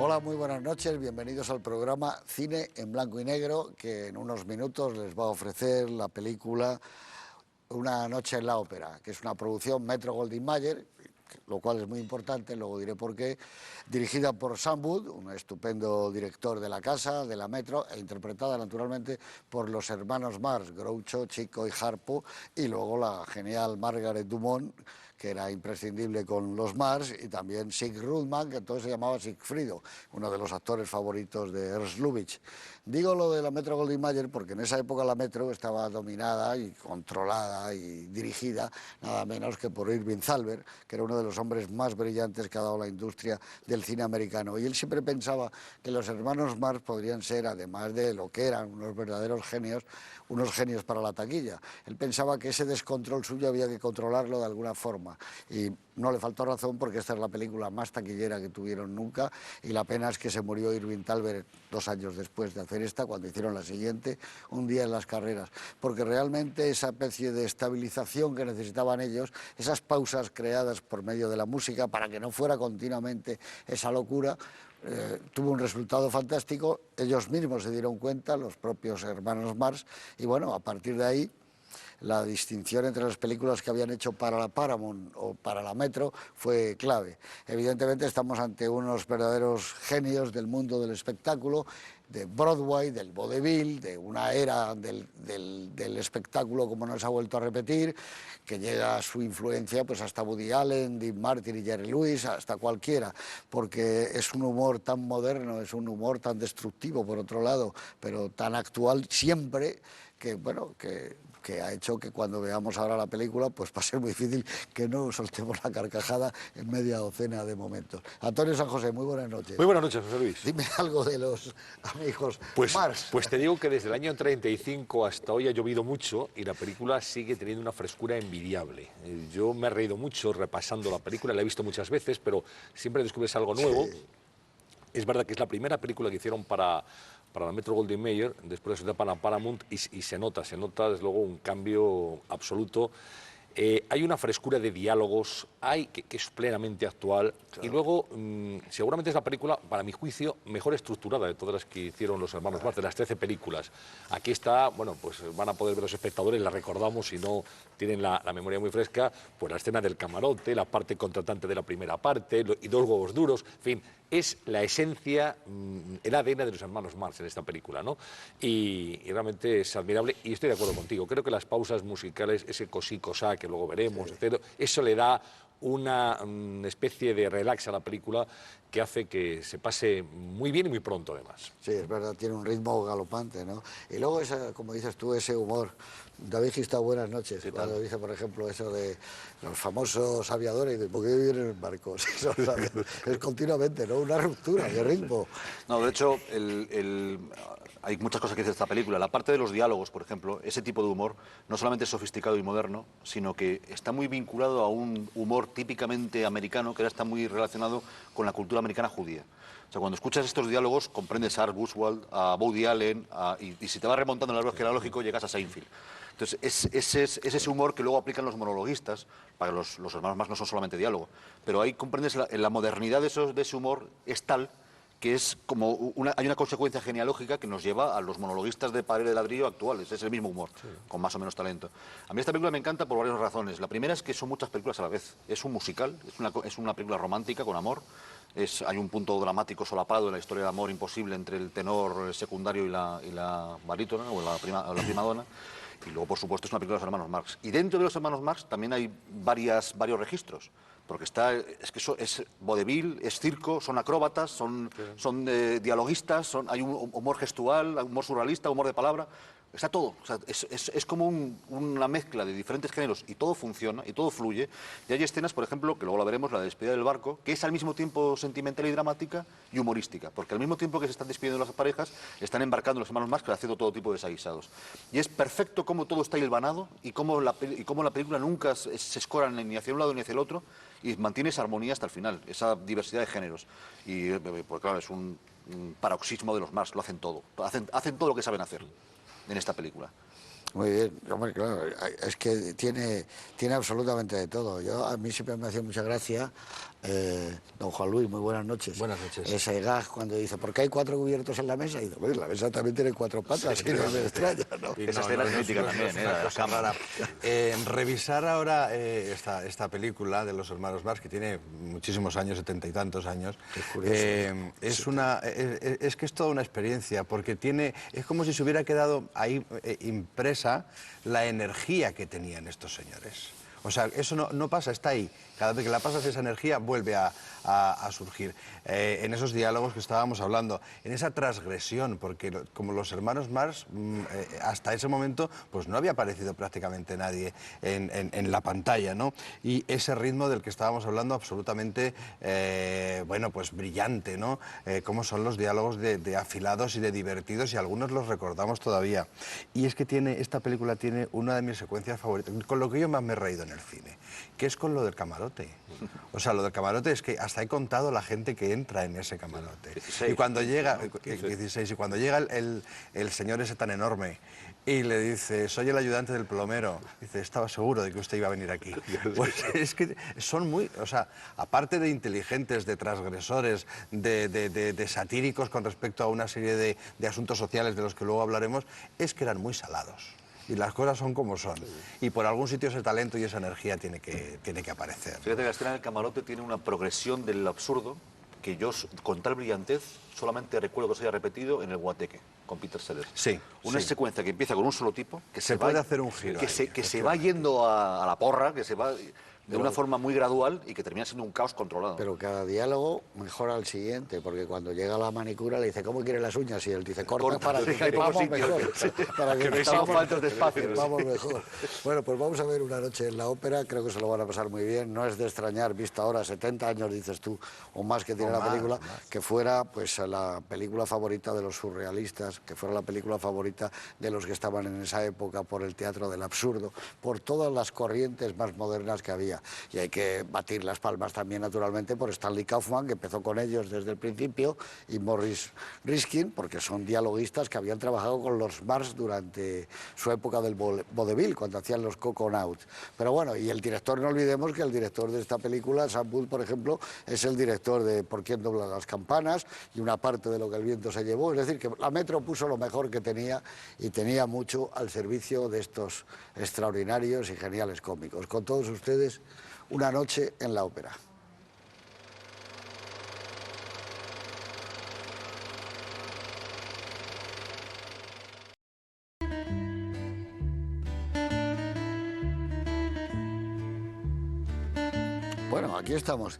Hola, muy buenas noches, bienvenidos al programa Cine en Blanco y Negro, que en unos minutos les va a ofrecer la película Una noche en la ópera, que es una producción Metro-Goldwyn-Mayer, lo cual es muy importante, luego diré por qué, dirigida por Sam Wood, un estupendo director de la casa, de la Metro, e interpretada naturalmente por los hermanos Marx, Groucho, Chico y Harpo, y luego la genial Margaret Dumont, que era imprescindible con los Marx, y también Sig Rudman, que entonces se llamaba Sigfrido, uno de los actores favoritos de Ernst Lubitsch. Digo lo de la Metro-Goldwyn-Mayer porque en esa época la Metro estaba dominada y controlada y dirigida nada menos que por Irving Thalberg, que era uno de los hombres más brillantes que ha dado la industria del cine americano. Y él siempre pensaba que los hermanos Marx podrían ser, además de lo que eran unos verdaderos genios, unos genios para la taquilla. Él pensaba que ese descontrol suyo había que controlarlo de alguna forma. Y no le faltó razón, porque esta es la película más taquillera que tuvieron nunca, y la pena es que se murió Irving Thalberg 2 años después de hacer esta, cuando hicieron la siguiente, Un día en las carreras, porque realmente esa especie de estabilización que necesitaban ellos, esas pausas creadas por medio de la música para que no fuera continuamente esa locura, tuvo un resultado fantástico. Ellos mismos se dieron cuenta, los propios hermanos Marx, y bueno, a partir de ahí la distinción entre las películas que habían hecho para la Paramount o para la Metro fue clave. Evidentemente estamos ante unos verdaderos genios del mundo del espectáculo, de Broadway, del vodevil, de una era del espectáculo como no se ha vuelto a repetir, que llega a su influencia pues hasta Woody Allen, Dean Martin y Jerry Lewis, hasta cualquiera, porque es un humor tan moderno, es un humor tan destructivo por otro lado, pero tan actual siempre, que bueno, que ha hecho que cuando veamos ahora la película pues va a ser muy difícil que no soltemos la carcajada en media docena de momentos. Antonio San José, muy buenas noches. Muy buenas noches, José Luis. Dime algo de los amigos Pues, Marx. pues te digo que desde el año 35 hasta hoy ha llovido mucho y la película sigue teniendo una frescura envidiable. Yo me he reído mucho repasando la película, la he visto muchas veces, pero siempre descubres algo nuevo. Sí. Es verdad que es la primera película que hicieron para la Metro-Goldwyn-Mayer, después de para Paramount, y se nota desde luego un cambio absoluto. Hay una frescura de diálogos, que es plenamente actual, claro. Y luego seguramente es la película, para mi juicio, mejor estructurada de todas las que hicieron los hermanos Marx, de las 13 películas. Aquí está, bueno, pues van a poder ver los espectadores, la recordamos si no tienen la memoria muy fresca, pues la escena del camarote, la parte contratante de la primera parte, y 2 huevos duros, en fin, es la esencia, el ADN de los hermanos Marx en esta película, ¿no? Y realmente es admirable, y estoy de acuerdo contigo. Creo que las pausas musicales, ese cosí, cosá, que luego veremos, sí, etc., eso le da una especie de relax a la película que hace que se pase muy bien y muy pronto, además. Sí, es verdad, tiene un ritmo galopante, ¿no? Y luego, como dices tú, ese humor. David Gista, buenas noches. Cuando dice, por ejemplo, eso de los famosos aviadores, de ¿por qué viven en barcos? Eso, es continuamente, ¿no? Una ruptura de ritmo. No, de hecho, hay muchas cosas que dice esta película. La parte de los diálogos, por ejemplo, ese tipo de humor, no solamente es sofisticado y moderno, sino que está muy vinculado a un humor típicamente americano, que ahora está muy relacionado con la cultura americana judía. O sea, cuando escuchas estos diálogos, comprendes a Art Guswald, a Woody Allen, y si te vas remontando en el árbol genealógico, llegas a Seinfeld. Entonces, es ese humor que luego aplican los monologuistas, para que los hermanos Marx no son solamente diálogo, pero ahí comprendes la modernidad de ese humor es tal que es como hay una consecuencia genealógica que nos lleva a los monologuistas de Pared de Ladrillo actuales. Es el mismo humor, sí, con más o menos talento. A mí esta película me encanta por varias razones. La primera es que son muchas películas a la vez. Es un musical, es una película romántica con amor. Hay un punto dramático solapado en la historia de amor imposible entre el tenor secundario y la barítona o la primadona. Y luego, por supuesto, es una película de los hermanos Marx. Y dentro de los hermanos Marx también hay varios registros. Porque es que eso es vodevil, es circo, son acróbatas, son dialoguistas, hay un humor gestual, humor surrealista, humor de palabra. Está todo. O sea, es como una mezcla de diferentes géneros y todo funciona y todo fluye. Y hay escenas, por ejemplo, que luego la veremos, la despedida del barco, que es al mismo tiempo sentimental y dramática y humorística. Porque al mismo tiempo que se están despidiendo las parejas, están embarcando los hermanos Marx haciendo todo tipo de desaguisados. Y es perfecto cómo todo está hilvanado y cómo la película nunca se escora ni hacia un lado ni hacia el otro y mantiene esa armonía hasta el final, esa diversidad de géneros. Y, pues claro, es un paroxismo de los Marx, lo hacen todo. Hacen todo lo que saben hacer en esta película. Muy bien, hombre, claro, es que tiene absolutamente de todo. A mí siempre me hacía mucha gracia, don Juan Luis, muy buenas noches. Buenas noches. Ese gag cuando dice, ¿por qué hay 4 cubiertos en la mesa? Y dice, bueno, la mesa también tiene 4 patas, Sí, y no me extraña, ¿no? Esa escena es mítica también, una la cosa cámara. rara. Revisar ahora esta película de los hermanos Marx, que tiene muchísimos años, 70 y tantos años, Es curioso, es que es toda una experiencia, porque es como si se hubiera quedado ahí impresa la energía que tenían estos señores. O sea, eso no pasa, está ahí. Cada vez que la pasas, esa energía vuelve a surgir. En esos diálogos que estábamos hablando, en esa transgresión, porque como los hermanos Marx, hasta ese momento, pues no había aparecido prácticamente nadie en la pantalla, ¿no? Y ese ritmo del que estábamos hablando, absolutamente, bueno, pues brillante, ¿no? Cómo son los diálogos de afilados y de divertidos, y algunos los recordamos todavía. Y es que esta película tiene una de mis secuencias favoritas, con lo que yo más me he reído en el cine, que es con lo del camarote. O sea, lo del camarote es que hasta he contado la gente que entra en ese camarote. 16, y cuando llega, 15. 16, y cuando llega el señor ese tan enorme y le dice, soy el ayudante del plomero, dice, estaba seguro de que usted iba a venir aquí. Pues es que son muy, o sea, aparte de inteligentes, de transgresores, de satíricos con respecto a una serie de asuntos sociales de los que luego hablaremos, es que eran muy salados. Y las cosas son como son. Y por algún sitio ese talento y esa energía tiene que aparecer. Fíjate que la escena del camarote tiene una progresión del absurdo que yo, con tal brillantez, solamente recuerdo que se haya repetido en El Guateque, con Peter Sellers. Sí. Una secuencia que empieza con un solo tipo, que Se puede hacer un giro que, ahí, que se va yendo a la porra, que se va de una forma muy gradual y que termina siendo un caos controlado. Pero cada diálogo mejora al siguiente, porque cuando llega la manicura le dice, ¿cómo quiere las uñas? Y él dice, corta para que hay poco quepamos sitio. mejor. Para Que no estamos faltos de espacio. Vamos mejor. Bueno, pues vamos a ver Una noche en la ópera, creo que se lo van a pasar muy bien. No es de extrañar, vista ahora 70 años, dices tú, o más que tiene la película, que fuera pues la película favorita de los surrealistas, que fuera la película favorita de los que estaban en esa época por el teatro del absurdo, por todas las corrientes más modernas que había. Y hay que batir las palmas también, naturalmente, por Stanley Kaufman, que empezó con ellos desde el principio, y Morris Riskin, porque son dialoguistas que habían trabajado con los Marx durante su época del vodevil, cuando hacían los Coconauts. Pero bueno, y el director, no olvidemos que el director de esta película, Sam Wood, por ejemplo, es el director de Por quién doblan las campanas, y una parte de Lo que el viento se llevó. Es decir, que la Metro puso lo mejor que tenía, y tenía mucho al servicio de estos extraordinarios y geniales cómicos. Con todos ustedes, Una noche en la ópera. Bueno, aquí estamos.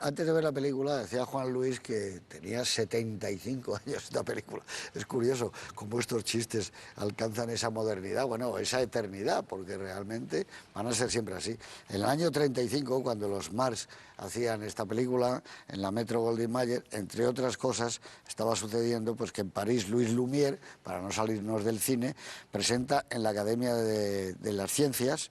Antes de ver la película, decía Juan Luis que tenía 75 años esta película. Es curioso cómo estos chistes alcanzan esa modernidad, bueno, esa eternidad, porque realmente van a ser siempre así. En el año 35, cuando los Marx hacían esta película, en la Metro Goldwyn Mayer, entre otras cosas, estaba sucediendo pues que en París Louis Lumière, para no salirnos del cine, presenta en la Academia de las Ciencias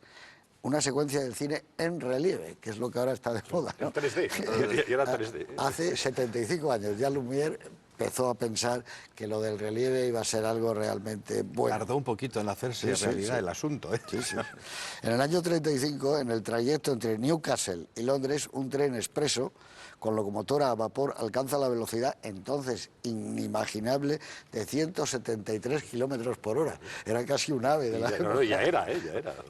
una secuencia del cine en relieve, que es lo que ahora está de moda, ¿no? En 3D, y era 3D. Hace 75 años ya Lumière empezó a pensar que lo del relieve iba a ser algo realmente bueno. Tardó un poquito en hacerse realidad el asunto, ¿eh? Sí, sí. En el año 35, en el trayecto entre Newcastle y Londres, un tren expreso con locomotora a vapor alcanza la velocidad entonces inimaginable de 173 kilómetros por hora. Era casi un ave de la época. No, ya era.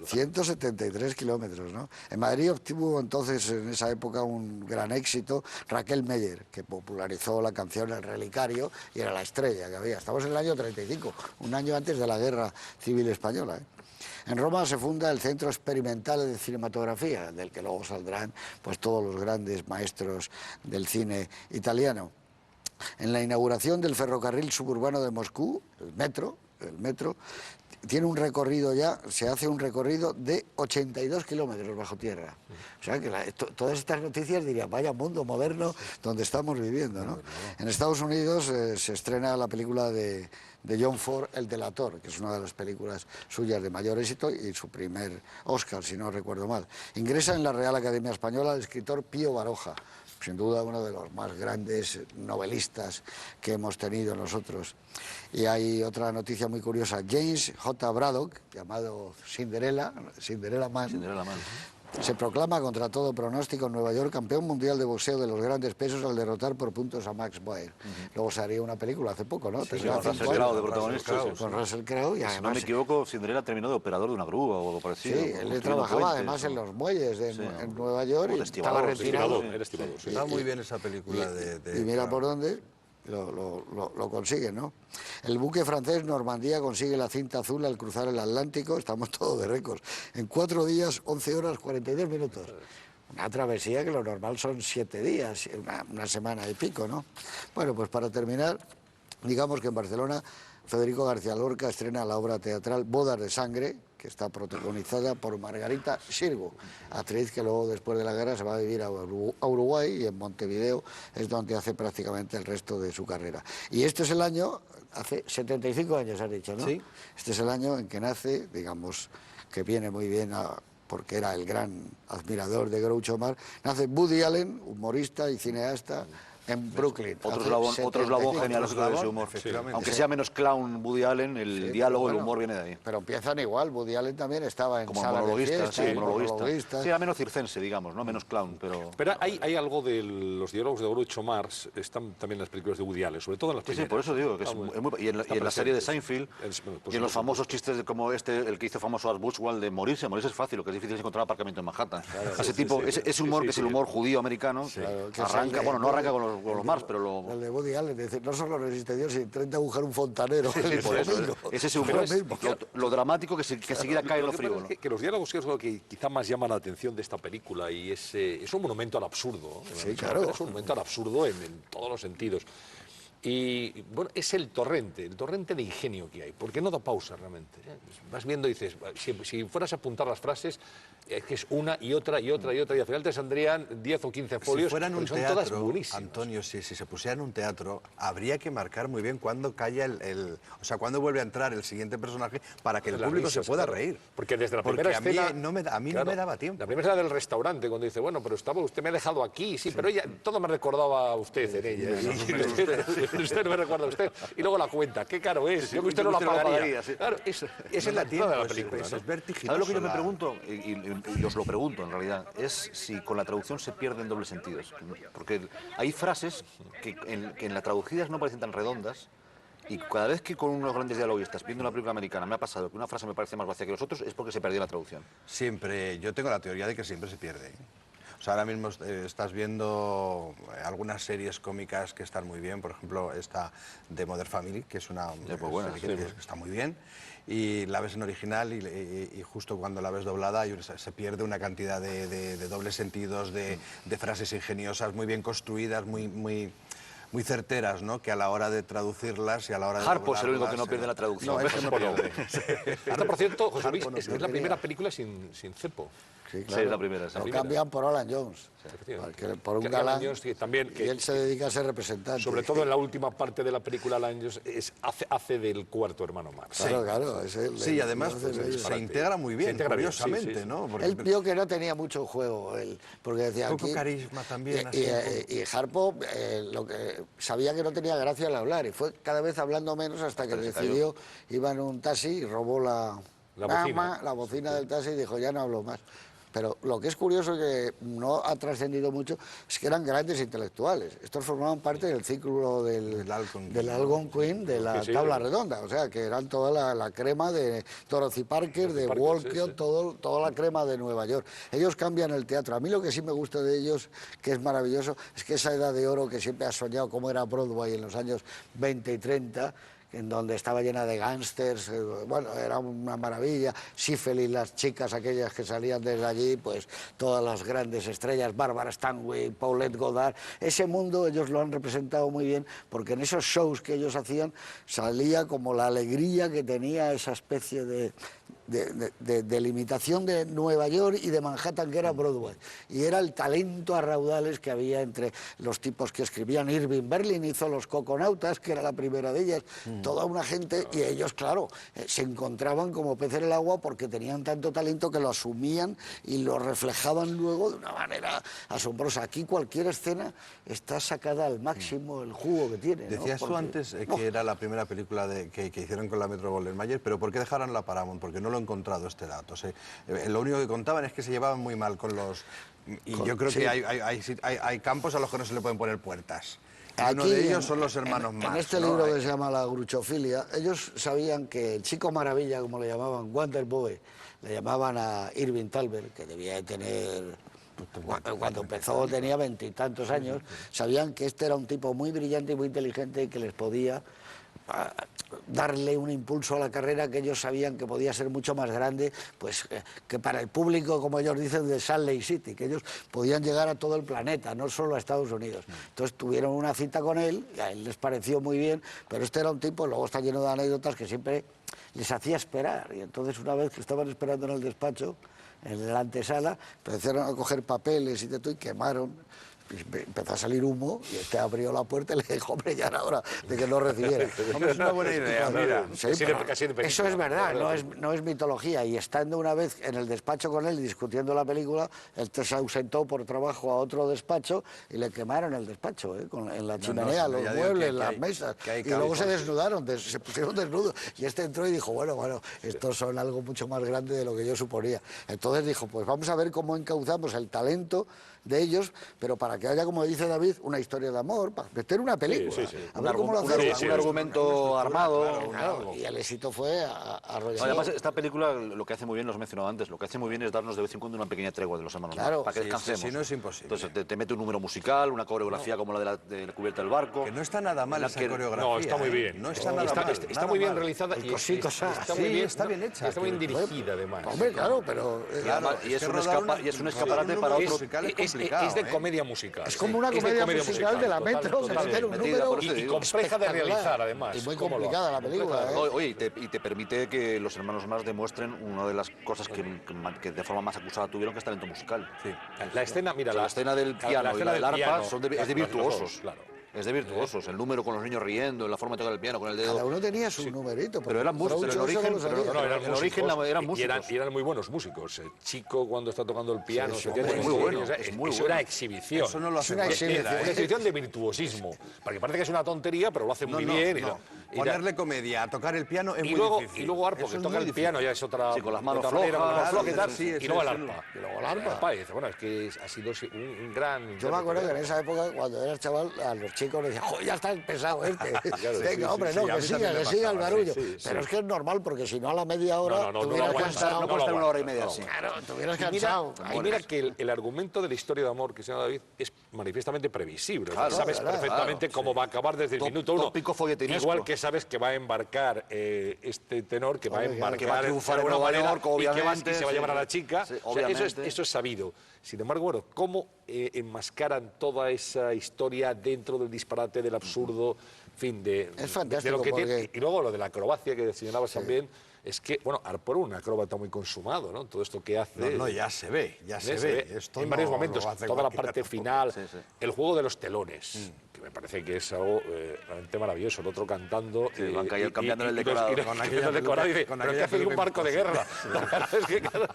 173 kilómetros, ¿no? En Madrid obtuvo entonces, en esa época, un gran éxito Raquel Meyer, que popularizó la canción El Relicario y era la estrella que había. Estamos en el año 35, un año antes de la Guerra Civil Española, ¿eh? En Roma se funda el Centro Experimental de Cinematografía, del que luego saldrán pues todos los grandes maestros del cine italiano. En la inauguración del ferrocarril suburbano de Moscú, el metro, tiene un recorrido ya, se hace un recorrido de 82 kilómetros bajo tierra. O sea que todas estas noticias dirían, vaya mundo moderno donde estamos viviendo, ¿no? En Estados Unidos se estrena la película de de John Ford, El delator, que es una de las películas suyas de mayor éxito y su primer Oscar, si no recuerdo mal. Ingresa en la Real Academia Española el escritor Pío Baroja, sin duda uno de los más grandes novelistas que hemos tenido nosotros. Y hay otra noticia muy curiosa. James J. Braddock, llamado Cinderella Man, se proclama contra todo pronóstico en Nueva York campeón mundial de boxeo de los grandes pesos al derrotar por puntos a Max Boyer. Luego se haría una película hace poco, ¿no? Sí, con Russell Crowe de protagonista. Con Russell Crowe y además... Si no me equivoco, Cinderella terminó de operador de una grúa o algo parecido. Sí, él trabajaba además en los muelles en Nueva York y estaba retirado. Era estibador, sí. Está muy bien esa película y mira por dónde lo consigue, ¿no? El buque francés Normandía consigue la cinta azul al cruzar el Atlántico, estamos todos de récords, en 4 días, 11 horas, 42 minutos. Una travesía que lo normal son 7 días, una semana y pico, ¿no? Bueno, pues para terminar, digamos que en Barcelona Federico García Lorca estrena la obra teatral Bodas de Sangre, que está protagonizada por Margarita Xirgu, actriz que luego después de la guerra se va a vivir a Uruguay y en Montevideo es donde hace prácticamente el resto de su carrera. Y este es el año, hace 75 años has dicho, ¿no? Sí. Este es el año en que nace, digamos, que viene muy bien porque era el gran admirador de Groucho Marx, nace Woody Allen, humorista y cineasta, en Brooklyn. Otro eslabón genealógico de ese humor. Aunque sea menos clown Woody Allen, el diálogo, el humor viene de ahí. Pero empiezan igual, Woody Allen también estaba en como salas de monologuista, fiesta, monologuista. Sí, era menos circense, digamos, ¿no? Menos clown, pero... Pero hay algo de los diálogos de Groucho Marx, están también en las películas de Woody Allen, sobre todo en las primeras. Sí, por eso digo que es muy... Y en la serie de Seinfeld, y en los famosos chistes como el que hizo famoso Art Buchwald de morirse es fácil, lo que es difícil es encontrar aparcamiento en Manhattan. Ese humor que es el humor judío americano, arranca, bueno, no arranca con los Marx, pero el de Woody Allen, dice, no solo resiste Dios, sino 30 agujeros un fontanero. Por eso, ese es humor, lo dramático que seguida cae en lo frío. ¿No? Que los diálogos es lo que quizá más llama la atención de esta película y es un monumento al absurdo. Sí, claro. Es un monumento al absurdo en todos los sentidos. Y bueno, es el torrente de ingenio que hay, porque no da pausa realmente. Vas viendo y dices, si fueras a apuntar las frases, es que es una y otra y otra y otra, y al final te saldrían 10 o 15 folios, si fueran un son teatro, todas buenísimas. Antonio, si se pusieran un teatro, habría que marcar muy bien cuándo calla o sea, cuándo vuelve a entrar el siguiente personaje para que el público se pueda reír. Porque desde la primera escena... a mí no me daba tiempo. La primera escena del restaurante, cuando dice, bueno, pero usted me ha dejado aquí, sí, pero ella, todo me recordaba a usted en ella. Usted no me recuerda a usted. Y luego la cuenta, qué caro es, yo que usted no la pagaría. Claro, esa es la tienda de la película. Es vertiginoso. ¿Sabes lo que yo me pregunto? Y os lo pregunto en realidad, es si con la traducción se pierden dobles sentidos. Porque hay frases que en las traducidas no parecen tan redondas, y cada vez que con unos grandes dialoguistas viendo una película americana me ha pasado que una frase me parece más vacía que los otros, es porque se perdió la traducción. Siempre, yo tengo la teoría de que siempre se pierde. O sea, ahora mismo estás viendo algunas series cómicas que están muy bien, por ejemplo, esta de Modern Family, que es una serie que está muy bien, y la ves en original y justo cuando la ves doblada se pierde una cantidad de dobles sentidos, de frases ingeniosas, muy bien construidas, muy certeras, ¿no? Que a la hora de traducirlas y a la hora de Harpo es el único que no pierde la traducción. No, eso no pierde. Esta, por cierto, José Luis, es la primera película sin cepo. Sí, claro. Sí, es la primera. Lo cambian por Alan Jones. Por un galán. También, y él se dedica a ser representante. Sobre todo en la última parte de la película, Alan Jones hace del cuarto hermano Marx. Claro, es él. Sí, además se integra muy bien, curiosamente, ¿no? Porque él vio que no tenía mucho juego, porque decía poco carisma también. Y Harpo lo que sabía que no tenía gracia al hablar, y fue cada vez hablando menos hasta que decidió, iba en un taxi y robó la bocina del taxi y dijo, ya no hablo más. Pero lo que es curioso, que no ha trascendido mucho, es que eran grandes intelectuales. Estos formaban parte del círculo del Algonquin, de la tabla redonda. O sea, que eran toda la crema de Dorothy Parker, de Walcott, toda la crema de Nueva York. Ellos cambian el teatro. A mí lo que sí me gusta de ellos, que es maravilloso, es que esa edad de oro que siempre has soñado, como era Broadway en los años 20 y 30, en donde estaba llena de gángsters, bueno, era una maravilla. Sífilis, las chicas aquellas que salían desde allí, pues todas las grandes estrellas, Barbara Stanwyck, Paulette Goddard, ese mundo ellos lo han representado muy bien, porque en esos shows que ellos hacían salía como la alegría que tenía esa especie de de limitación de Nueva York y de Manhattan, que era Broadway. Y era el talento a raudales que había entre los tipos que escribían. Irving Berlin hizo Los Coconautas, que era la primera de ellas, toda una gente, y ellos, claro, se encontraban como peces en el agua porque tenían tanto talento que lo asumían y lo reflejaban luego de una manera asombrosa. Aquí cualquier escena está sacada al máximo el jugo que tiene, ¿no? Decías tú antes que era la primera película que hicieron con la Metro-Goldwyn-Mayer, pero ¿por qué dejaron la Paramount? Porque no lo he encontrado este dato. Lo único que contaban es que se llevaban muy mal con los... Y yo creo que hay campos a los que no se le pueden poner puertas. Y uno de ellos son los hermanos Marx. En este libro que se llama La gruchofilia, ellos sabían que el chico maravilla, como le llamaban, Wonder Boy, le llamaban a Irving Thalberg, que debía de tener... Cuando empezó tenía 20 y tantos años, sabían que este era un tipo muy brillante y muy inteligente y que les podía darle un impulso a la carrera que ellos sabían que podía ser mucho más grande, pues que para el público, como ellos dicen, de Salt Lake City, que ellos podían llegar a todo el planeta, no solo a Estados Unidos. Entonces tuvieron una cita con él, y a él les pareció muy bien, pero este era un tipo, luego está lleno de anécdotas, que siempre les hacía esperar. Y entonces, una vez que estaban esperando en el despacho, en la antesala, empezaron a coger papeles y de todo y quemaron. Empezó a salir humo y este abrió la puerta y le dijo, hombre, ya era hora de que no recibiera. Hombre, es una buena idea, mira. Sí, eso es verdad, no es mitología. Y estando una vez en el despacho con él discutiendo la película, él se ausentó por trabajo a otro despacho y le quemaron el despacho, en la chimenea, los muebles, las mesas. Y luego se desnudaron, se pusieron desnudos. Y este entró y dijo, bueno, estos son algo mucho más grande de lo que yo suponía. Entonces dijo, pues vamos a ver cómo encauzamos el talento de ellos, pero para que haya, como dice David, una historia de amor, para meter una película. A ver cómo lo hacemos. Un argumento armado. Claro, y el éxito fue arrollador. Además, esta película lo que hace muy bien, lo has mencionado antes, lo que hace muy bien es darnos de vez en cuando una pequeña tregua de los hermanos Marx, para que descansemos. Si no es imposible. Entonces te mete un número musical, una coreografía como la de la cubierta del barco. Que no está nada mal esa coreografía. No, está muy bien. No está nada mal. Está muy bien realizada y está muy bien, está bien hecha. Está muy bien dirigida, además. Hombre, claro, pero... Y es un escaparate para otro... Es de comedia musical. Es como una comedia musical de la Metro, se meter un número y compleja de realizar, además. Y muy complicada la película. Oye, y te permite que los hermanos Marx demuestren una de las cosas que de forma más acusada tuvieron, que es talento musical. Sí. La escena, mira, la escena del piano y la del arpa es de virtuosos. Claro. Es de virtuosos, el número con los niños riendo, la forma de tocar el piano con el dedo. Cada uno tenía su numerito. Pero eran músicos, en el origen eran músicos. Y eran muy buenos músicos. El chico cuando está tocando el piano, es muy bueno. Eso era exhibición. Eso no lo hace una exhibición. Una exhibición de virtuosismo. Porque parece que es una tontería, pero lo hace muy bien. Ponerle comedia a tocar el piano es muy difícil. Y luego Arpo, que toca el piano, ya es otra... Sí, con las manos flojas. Y luego el arpa. Y luego el arpa. Y dice, bueno, es que ha sido un gran... Yo me acuerdo que en esa época, cuando era chaval, a los chicos les decía, joder, ya está pesado este. Venga, hombre, no, que siga el barullo. Pero es que es normal, porque si no a la media hora tuvieras cansado. No puede estar una hora y media así. Claro, tuvieras cansado. Y mira que el argumento de la historia de amor que se llama David es manifiestamente previsible. Sabes perfectamente cómo va a acabar desde el minuto uno. Igual que sabes que va a embarcar este tenor, que va a embarcar que va a triunfar en Nueva York, obviamente, y se va a llevar a la chica. Eso es sabido. Sin embargo, bueno, ¿cómo enmascaran toda esa historia dentro del disparate, del absurdo, en fin, es fantástico, lo que porque... tiene? Y luego lo de la acrobacia que señalabas también, es que, bueno, Arpo era un acróbata muy consumado, ¿no? Todo esto que hace... No, ya se ve. Esto en varios momentos, toda la parte final, Sí. el juego de los telones, que me parece que es algo realmente maravilloso, el otro cantando... van cambiando el decorador. Con aquel decorador, dice, pero ¿qué hace un barco de guerra? Es que, claro,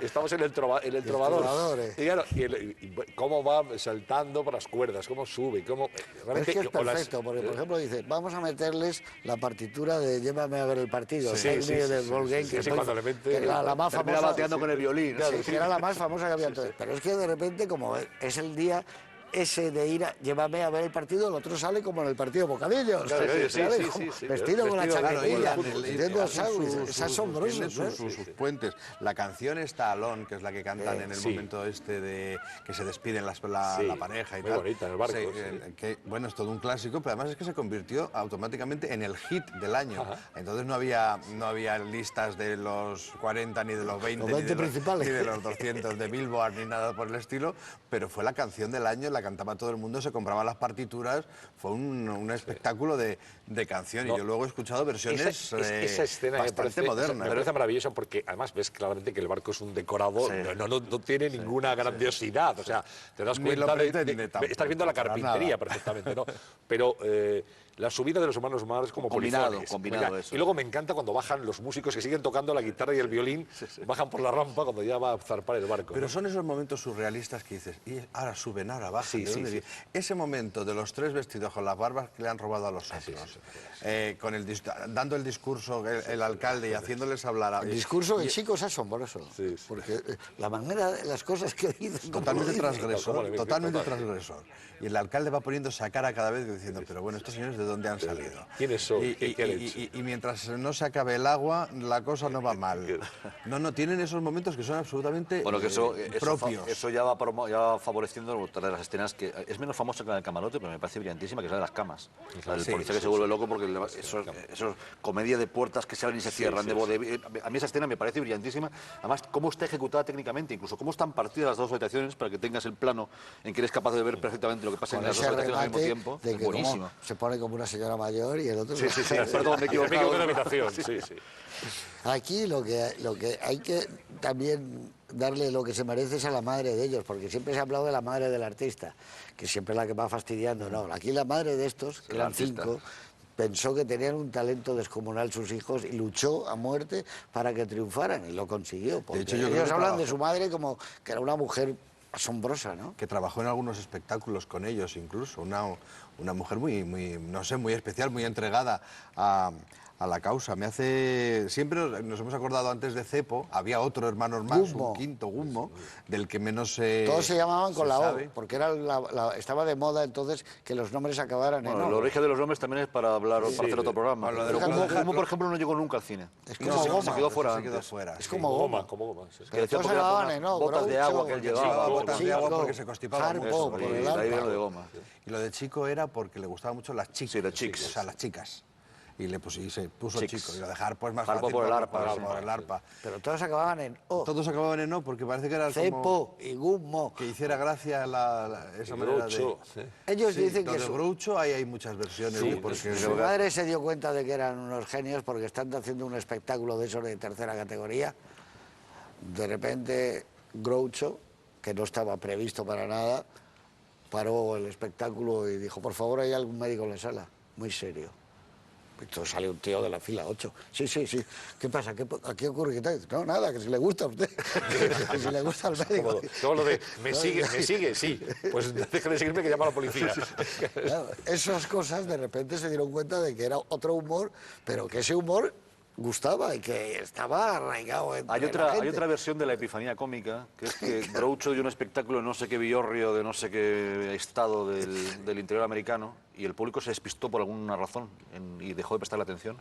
estamos en el trovador. Y claro, y cómo va saltando por las cuerdas, cómo sube, cómo... Es que es perfecto, porque, por ejemplo, dice, vamos a meterles la partitura de Llévame a ver el partido, del Ball Game, que era la más famosa. Bateando con el violín. Que era la más famosa que había entonces. Pero es que de repente, como es el día ese de ir Llévame a ver el partido, el otro sale como en el partido Bocadillos. Vestido con la chaquetilla, es asombroso. Tiene sus puentes. La canción está Alone, que es la que cantan en el momento este de que se despiden la pareja y muy tal. bonita, en el barco. Que, bueno, es todo un clásico, pero además es que se convirtió automáticamente en el hit del año. Entonces no había listas de los 40 ni de los 20, principales, ni de los 200 de Billboard ni nada por el estilo, pero fue la canción del año la la cantaba todo el mundo, se compraban las partituras, fue un espectáculo de canción. Y yo luego he escuchado versiones esa escena bastante modernas. Me parece maravillosa porque además ves claramente que el barco es un decorado, no tiene ninguna grandiosidad, o sea, te das cuenta estás viendo la carpintería perfectamente, ¿no? Pero la subida de los hermanos Marx como polifones. Combinado eso. Y luego me encanta cuando bajan los músicos que siguen tocando la guitarra y el violín, bajan por la rampa cuando ya va a zarpar el barco. Pero son esos momentos surrealistas que dices, y ahora suben, ahora bajan. Sí. Ese momento de los tres vestidos con las barbas que le han robado a los otros, dando el discurso el alcalde y haciéndoles hablar. El discurso del chico es asombroso, porque la manera, las cosas que dicen... Totalmente transgresor, totalmente transgresor. Y el alcalde va poniendo esa cara cada vez diciendo, pero bueno, estos señores, ¿de dónde han salido? ¿Quiénes son? ¿Qué han hecho? Y mientras no se acabe el agua, la cosa no va mal. No, tienen esos momentos que son absolutamente propios. Eso ya va favoreciendo otra de las escenas que es menos famosa que la del camarote, pero me parece brillantísima, que es la de las camas. La del policía que se vuelve loco porque eso es comedia de puertas que se abren y se cierran. A mí esa escena me parece brillantísima. Además, cómo está ejecutada técnicamente, incluso cómo están partidas las dos habitaciones para que tengas el plano en que eres capaz de ver perfectamente lo que pasa en las dos habitaciones al mismo tiempo. De que buenísimo. Se pone como una señora mayor y el otro... Sí, perdón, me he equivocado. Una habitación, sí. Aquí lo que hay que también darle lo que se merece es a la madre de ellos, porque siempre se ha hablado de la madre del artista, que siempre es la que va fastidiando. No, aquí la madre de estos, que eran 5, pensó que tenían un talento descomunal sus hijos y luchó a muerte para que triunfaran, y lo consiguió. Porque de hecho, ellos hablan de su madre como que era una mujer asombrosa, ¿no? Que trabajó en algunos espectáculos con ellos incluso, una mujer muy, no sé, muy especial, muy entregada a la causa. Siempre nos hemos acordado antes de Cepo, había otro hermano más, un quinto, Gummo, del que menos todos se llamaban con la O, sabe. porque estaba de moda entonces que los nombres acabaran en O. El origen de los nombres también es para hablar, para hacer otro programa. Bueno, Pero Gummo, por ejemplo, no llegó nunca al cine. Es como Goma. Se quedó fuera. Es como Goma. Sí. Todos se llamaban en O. Botas de agua que él llevaba. Botas de agua porque se constipaba Harpo, mucho. por Y el de ahí viene arpa. lo de Goma. Y lo de Chico era porque le gustaban mucho las chicas. Sí, las chicas. O sea, las chicas. Y se puso Chicks. Chico. Y lo de Harpo es más Harpo fácil por el arpa, por el arpa. Pero todos acababan en O. Todos acababan en O porque parece que era como Cepo y Gummo. que hiciera gracia esa manera de... Ellos dicen Lo que de Groucho hay muchas versiones. Porque su madre se dio cuenta de que eran unos genios porque están haciendo un espectáculo de esos de tercera categoría. De repente, Groucho, que no estaba previsto para nada, paró el espectáculo y dijo, por favor, ¿hay algún médico en la sala? Muy serio. Entonces sale un tío de la fila 8. Sí. ¿Qué pasa? ¿Qué ocurre? ¿Qué tal? No, nada, que si le gusta a usted. que si le gusta al médico. Todo lo de, me sigue, sí. Pues deja de seguirme que llama a la policía. Claro, esas cosas de repente se dieron cuenta de que era otro humor, pero que ese humor gustaba y que estaba arraigado en Hay otra versión de la epifanía cómica, que es que Groucho dio un espectáculo de no sé qué Villorrio, de no sé qué estado del interior americano, y el público se despistó por alguna razón y dejó de prestarle atención.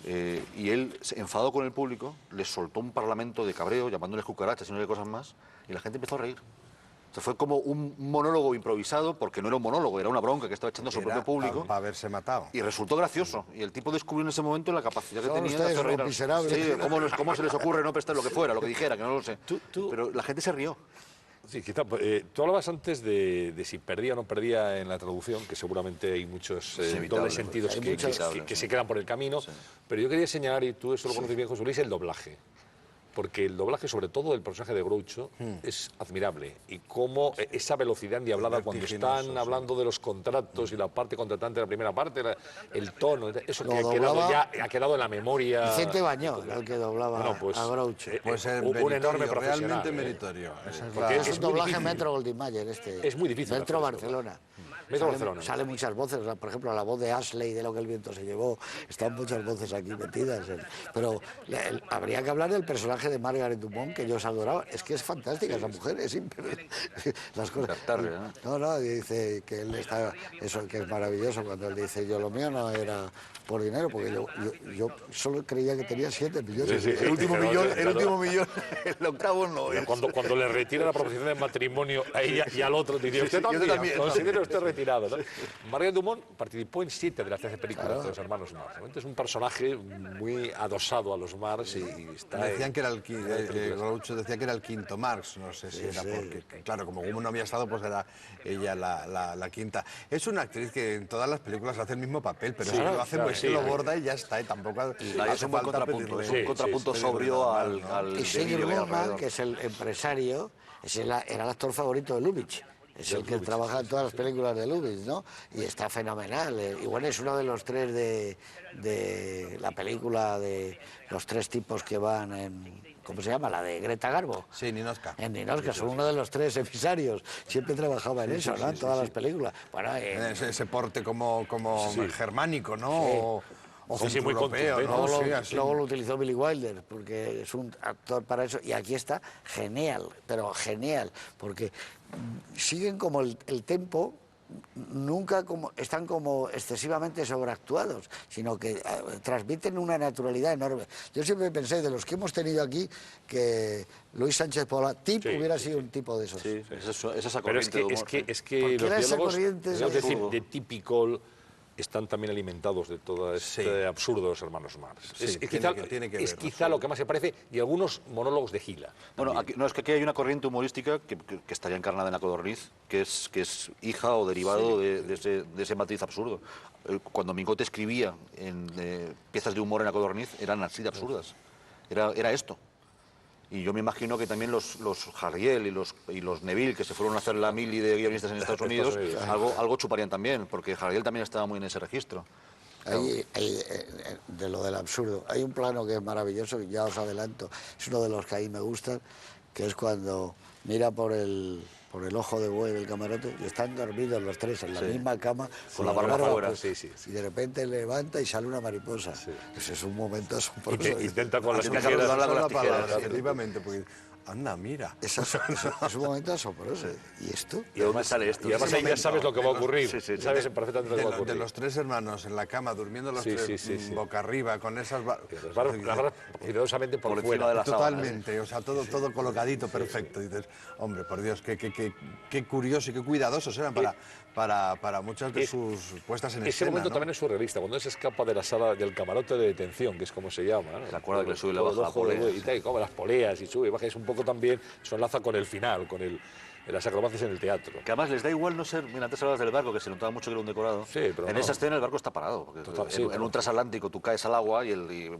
Y él, enfadado con el público, les soltó un parlamento de cabreo, llamándoles cucarachas y no sé qué cosas más, y la gente empezó a reír. O sea, fue como un monólogo improvisado, porque no era un monólogo, era una bronca que estaba echando a su propio público. Para haberse matado. Y resultó gracioso. Y el tipo descubrió en ese momento la capacidad que Son tenía de ustedes hacer reír. unos miserables. Sí, ¿cómo se les ocurre no prestar lo que fuera, lo que dijera, que no lo sé? Pero la gente se rió. Sí, quizá, tú hablabas antes de si perdía o no perdía en la traducción, que seguramente hay muchos dobles sentidos que se quedan por el camino, pero yo quería señalar, y tú eso lo conoces bien, José Luis, el doblaje. Porque el doblaje, sobre todo del personaje de Groucho, es admirable. Y cómo esa velocidad endiablada cuando están hablando de los contratos y la parte contratante de la primera parte, el tono, eso que ha quedado en la memoria. Vicente Bañó era el que doblaba a Groucho. Pues un enorme profesional. Realmente meritorio. Es un doblaje Metro Goldwyn Mayer este. Es muy difícil. Metro Barcelona. Metro Barcelona. Sale muchas voces, por ejemplo, la voz de Ashley de Lo que el viento se llevó, están muchas voces aquí metidas. Pero habría que hablar del personaje de Margaret Dumont, que yo os adoraba. Es que es fantástica esa mujer, es las cosas. No, dice que él está, eso que es maravilloso cuando él dice, yo lo mío no era por dinero, porque yo solo creía que tenía 7 millones. El último millón, el octavo no. Cuando le retira la proposición de matrimonio a ella y al otro, dice, usted también. ¿Considera usted retirado, ¿no? Mario Dumont participó en 7 de las 13 películas de los hermanos Marx. Realmente es un personaje muy adosado a los Marx y está... Decían que era Groucho decía que era el quinto Marx, no sé si era porque, claro, como no había estado, pues era ella la quinta. Es una actriz que en todas las películas hace el mismo papel, pero si lo hace, pues lo borda y ya está, y tampoco es un buen contrapunto, es un contrapunto sobrio al Y Sigurd Bergman, que es el empresario, era el actor favorito de Lubitsch. Es el que trabaja en todas las películas de Lubitsch, ¿no? Y está fenomenal. Y bueno, es uno de los 3 de la película de los 3 tipos que van en... ¿Cómo se llama? La de Greta Garbo. Sí, Ninotchka. En Ninotchka, son uno de los 3 emisarios. Siempre trabajaba en eso, ¿no? En todas las películas. Bueno, ese porte como germánico, ¿no? Sí. O Sí, muy centroeuropeo, contundente. ¿no? luego lo utilizó Billy Wilder, porque es un actor para eso, y aquí está genial, pero genial, porque siguen como el tempo, nunca están como excesivamente sobreactuados, sino que transmiten una naturalidad enorme. Yo siempre pensé, de los que hemos tenido aquí, que Luis Sánchez Pola, hubiera sido un tipo de esos. Sí, es esa Pero corriente de humor. es que Porque los esa diálogos, corriente es de típico están también alimentados de todo este absurdo de los hermanos Marx. Sí, tiene que ver, quizá lo que más se parece, y algunos monólogos de Gila. Bueno, es que aquí hay una corriente humorística que estaría encarnada en La Codorniz, que es hija o derivado de ese matiz absurdo. Cuando Mingote escribía en piezas de humor en La Codorniz, eran así de absurdas. Era esto. Y yo me imagino que también los Harriel y los Neville, que se fueron a hacer la mili de guionistas en Estados Unidos, algo chuparían también, porque Harriel también estaba muy en ese registro. De lo del absurdo. Hay un plano que es maravilloso, ya os adelanto, es uno de los que ahí me gustan, que es cuando mira por el ojo de buey del camarote y están dormidos los 3 en la misma cama con la barba fuera. Y de repente levanta y sale una mariposa. Pues es un momento asombroso. Intenta con las Intenta saludarla con las tijeras. Efectivamente, porque anda, mira. Es un momento asombroso. ¿Y esto? ¿Y de dónde sale esto? Y además ahí ya sabes lo que va a ocurrir. Sabes perfectamente lo que va a De ocurrir. los 3 hermanos en la cama, durmiendo los 3 boca arriba, con esas... Las barras cuidadosamente por encima fuera. de la sábana. Totalmente, o sea, todo colocadito, perfecto. Y dices, hombre, por Dios, qué curioso y qué cuidadosos eran para muchas de sus puestas en escena. Ese momento ¿no? también es surrealista, cuando él se escapa de la sala del camarote de detención, que es como se llama. ¿no? Se acuerda que le sube y le baja la polea. Y como las poleas y sube y baja, es un poco también, se enlaza con el final, con las acrobacias en el teatro. Que además les da igual no ser... Mira, antes hablabas del barco, que se notaba mucho que era un decorado. Sí, pero en esa escena el barco está parado. Porque en un transatlántico tú caes al agua y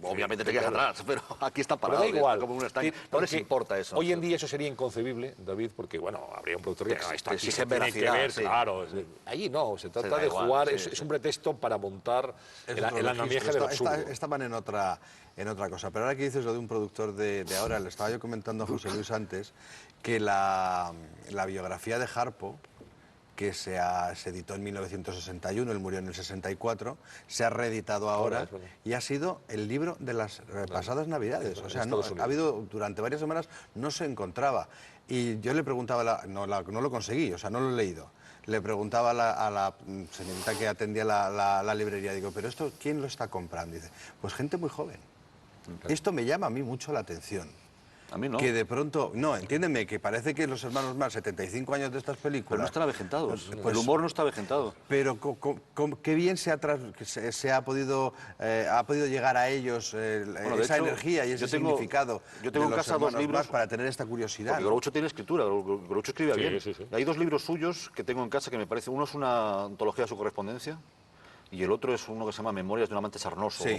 obviamente te quedas atrás, pero aquí está parado. Pero da igual. Como un estanque. No les importa eso. Hoy en día eso sería inconcebible, David, porque, bueno, habría un productor que esto aquí exige tiene que veracidad, ver, sí. claro. Allí no, se trata da de igual, jugar, sí, es un pretexto para montar el andamiaje del registro. absurdo. Estaban en otra cosa. Pero ahora que dices lo de un productor de ahora, le estaba yo comentando a José Luis antes, que la biografía de Harpo, que se editó en 1961, él murió en el 64, se ha reeditado ahora y ha sido el libro de las pasadas Navidades. O sea, ha habido durante varias semanas, no se encontraba. Y yo le preguntaba, no lo conseguí, o sea, no lo he leído. Le preguntaba a la señorita que atendía la librería, digo, ¿pero esto quién lo está comprando? Dice, pues gente muy joven. Esto me llama a mí mucho la atención. A mí no. Que de pronto, no, entiéndeme, que parece que los hermanos Marx, 75 años de estas películas... Pero no están avejentados. Pues, el humor no está avejentado. Pero qué bien se ha podido llegar a ellos esa energía y ese significado. Yo tengo de en los casa dos hermanos libros Marx para tener esta curiosidad. Porque Groucho tiene escritura, Groucho escribe bien. Sí. Hay 2 libros suyos que tengo en casa que me parece... Uno es una antología de su correspondencia y el otro es uno que se llama Memorias de un amante sarnoso. Sí,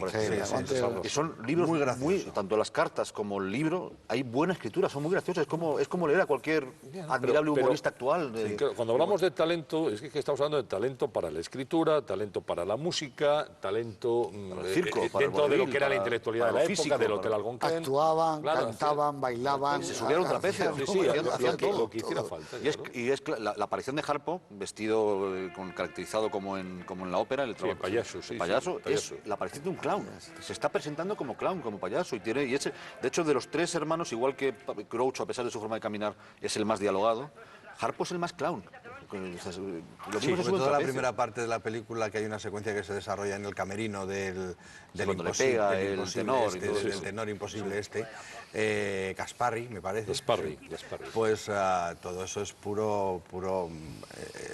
Y son libros muy graciosos. tanto las cartas como el libro, hay buena escritura, son muy graciosos. Es como leer a cualquier admirable humorista actual. Cuando hablamos de talento, es que estamos hablando de talento para la escritura, talento para la música, talento para el circo, para el dentro de lo vodevil, que era la intelectualidad de la época, físico, del Hotel Algonquin. Actuaban, cantaban, bailaban... Se subieron a un trapecio. Hacían todo lo que hiciera falta. Y es la aparición de Harpo, vestido, caracterizado como en la ópera, el trabajo, payaso, sí. payaso, es la aparición de un clown. Se está presentando como clown, como payaso. De hecho, de los 3 hermanos, igual que Groucho, a pesar de su forma de caminar, es el más dialogado, Harpo es el más clown. Sobre todo la primera parte de la película, que hay una secuencia que se desarrolla en el camerino del tenor imposible Gasparri, me parece. Gasparri. Pues todo eso es puro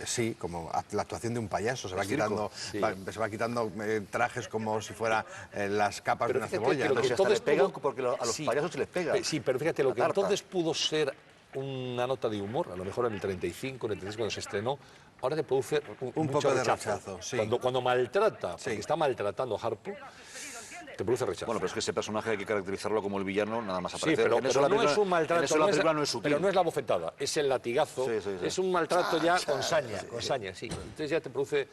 Sí, como la actuación de un payaso, se va El circo, quitando, se va quitando trajes como si fueran las capas de una fíjate cebolla, que lo ¿no? que Si hasta entonces les pegan, pudo- porque a los sí. payasos se les pega. Sí, pero fíjate, lo La que tarta. entonces pudo ser una nota de humor, a lo mejor en el 35, en el 36 cuando se estrenó, ahora te produce Un mucho poco de rechazo, sí. Cuando maltrata, Sí. porque está maltratando a Harpo, te produce rechazo. Bueno, pero es que ese personaje hay que caracterizizarlo como el villano, nada más Sí, aparece. pero En eso la no es película- un maltrato, en eso la película no es sutil. pero no es la bofetada, es el latigazo, Sí, sí, sí. es un maltrato ya con saña, sí. Entonces ya te produce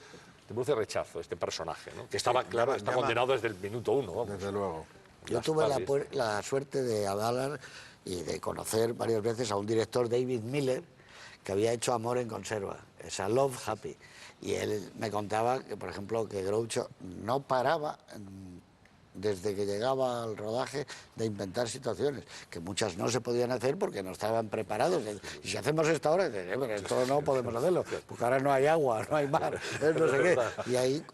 rechazo este personaje, ¿no? Que estaba, claro, está condenado desde el minuto 1, vamos. Desde luego. Yo Las tuve tardes. la suerte de hablar y de conocer varias veces a un director, David Miller, que había hecho Amor en Conserva, esa Love Happy. Y él me contaba que, por ejemplo, que Groucho no paraba desde que llegaba al rodaje de inventar situaciones, que muchas no se podían hacer porque no estaban preparados. Y si hacemos esto ahora, pero esto no podemos hacerlo, porque ahora no hay agua, no hay mar, no sé qué. Y ahí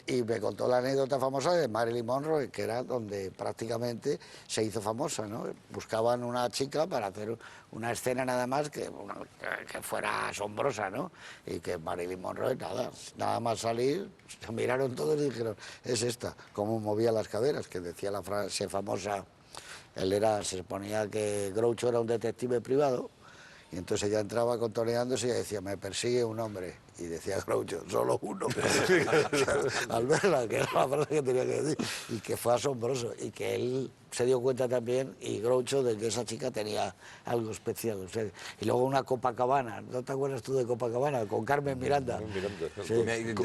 y me contó la anécdota famosa de Marilyn Monroe, que era donde prácticamente se hizo famosa, ¿no? Buscaban una chica para hacer una escena nada más que fuera asombrosa, ¿no? Y que Marilyn Monroe, nada más salir, se miraron todos y dijeron, es esta, cómo movía las caderas, que decía la frase famosa, se suponía que Groucho era un detective privado, y entonces ella entraba contoneándose y decía, me persigue un hombre. Y decía Groucho, solo uno. Al verla, que era la frase que tenía que decir. Y que fue asombroso. Y que él se dio cuenta también, y Groucho, de que esa chica tenía algo especial. O sea, y luego una Copacabana. ¿No te acuerdas tú de Copacabana? Con Carmen Miranda.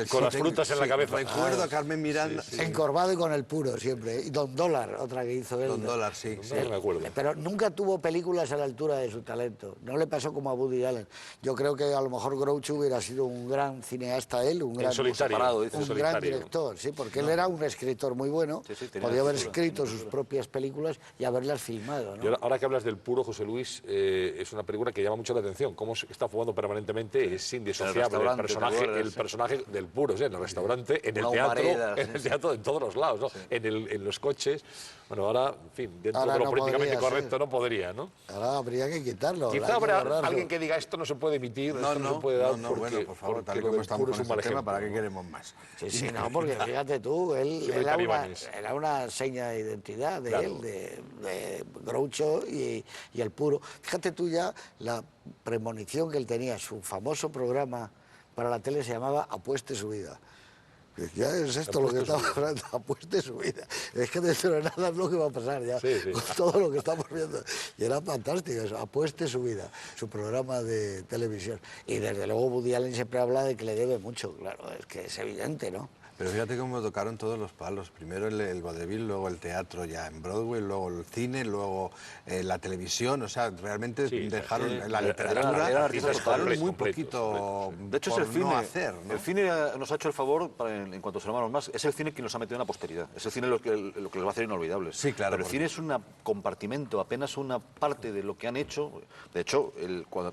Con las frutas en la cabeza. Recuerdo a Carmen Miranda. Encorvado y con el puro siempre. Y Don Dólar, otra que hizo él. Don Dólar, sí. No me acuerdo. Pero nunca tuvo películas a la altura de su talento. No le pasó como a Woody Allen. Yo creo que a lo mejor Groucho hubiera sido un gran cineasta él, un gran, solitario, separado, dice, un solitario. gran director, sí, porque él era un escritor muy bueno, Sí, tenía podía haber escritura, escrito sus propias películas y haberlas filmado, Y ¿no? ahora que hablas del puro, José Luis, es una película que llama mucho la atención. Cómo se está fumando permanentemente, es indisociable el restaurante, personaje, ¿te acuerdas? el personaje del puro, ¿sí? En el restaurante, en el Una teatro, humareda, en el teatro, en todos los lados, ¿no? En los coches. Bueno, ahora, en fin, dentro Ahora de lo no políticamente podría, correcto sí. no podría, ¿no? Ahora habría que quitarlo. Quizá hay que habrá borrarlo. alguien que diga esto no se puede emitir, esto no se puede dar porque, bueno, por favor, tal y porque lo como del estamos puro con es un mal este tema, ejemplo, ¿para qué ¿no? queremos más? Sí, sí, no, porque fíjate tú, él Siempre talibanes. era una seña de identidad de Claro. él, de Groucho y el puro. Fíjate tú ya la premonición que él tenía, su famoso programa para la tele se llamaba Apueste su vida. Ya es esto lo que estamos hablando, apueste su vida. Es que dentro de nada es lo que va a pasar ya, Sí, sí. con todo lo que estamos viendo. Y era fantástico eso, apueste su vida, su programa de televisión. Y desde luego Woody Allen siempre habla de que le debe mucho, claro, es que es evidente, ¿no? Pero fíjate cómo tocaron todos los palos. Primero el vodevil, luego el teatro ya en Broadway, luego el cine, luego la televisión. O sea, realmente Sí, dejaron la eran literatura, artistas dejaron completos, muy completos, poquito De hecho, es por el cine. no hacer, ¿no? El cine nos ha hecho el favor, en cuanto se lo amamos más, es el cine que nos ha metido en la posteridad. Es el cine lo que les va a hacer inolvidables. Sí, claro, Pero el porque- cine es un compartimento, apenas una parte de lo que han hecho. De hecho,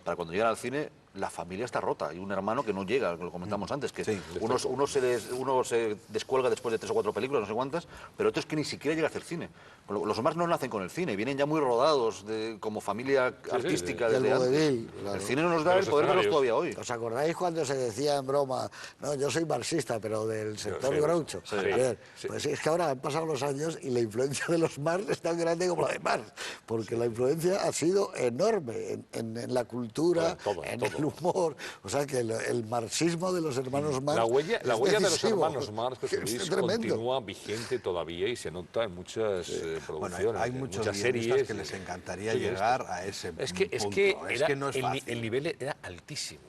para cuando llegan al cine, la familia está rota. Hay un hermano que no llega, que lo comentamos antes, que Sí, uno se descuelga después de 3 o 4 películas, no sé cuántas, pero otro es que ni siquiera llega a hacer cine. Los demás no nacen con el cine, vienen ya muy rodados como familia artística Del desde antes. vodevil, claro. El cine no nos da De el los poder verlos escenarios. todavía hoy. ¿Os acordáis cuando se decía en broma, no, yo soy marxista, pero del sector sí, Groucho? sí, Bien, sí. pues es que ahora han pasado los años y la influencia de los Marx es tan grande como la de Marx, porque la influencia ha sido enorme en la cultura, Todo, en todo. el humor. O sea que el marxismo de los hermanos Marx La huella es de los decisivo. hermanos Marx, José Es Luis, tremendo. continúa vigente todavía y se nota en muchas Bueno, producciones, hay en muchos muchas guionistas series. que les encantaría Sí, llegar a ese es que punto. Es era- que no es fácil. el nivel era altísimo.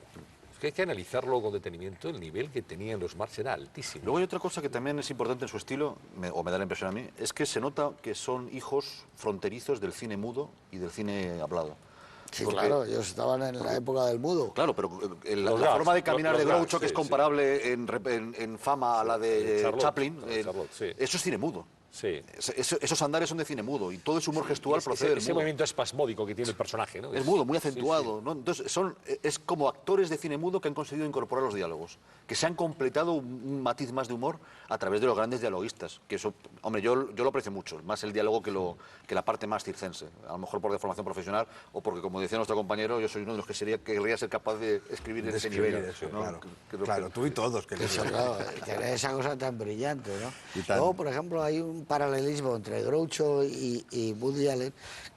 Es que hay que analizarlo con detenimiento. El nivel que tenían los Marx era altísimo. Luego hay otra cosa que también es importante en su estilo, o me da la impresión a mí, es que se nota que son hijos fronterizos del cine mudo y del cine hablado. Sí, Porque- claro, ellos estaban en la época del mudo. Claro, pero la Los gags, forma de caminar los de Groucho, gags, que es sí, comparable en fama a la de Charlotte, Chaplin, Charlotte, sí. eso es cine mudo. Sí. Esos andares son de cine mudo y todo ese humor gestual procede del ese mudo. movimiento espasmódico que tiene el personaje, ¿no? Es mudo, muy acentuado, ¿no? Entonces es como actores de cine mudo que han conseguido incorporar los diálogos, que se han completado un matiz más de humor a través de los grandes dialoguistas, que eso, hombre, yo lo aprecio mucho, más el diálogo que la parte más circense, a lo mejor por deformación profesional o porque, como decía nuestro compañero, yo soy uno de los que querría ser capaz de escribir en ese nivel. Eso, ¿no? claro. Creo Claro, tú y todos. Que Eso, claro, que esa cosa tan brillante, ¿no? Y tan- Luego, por ejemplo, hay un paralelismo entre Groucho y Woody Allen,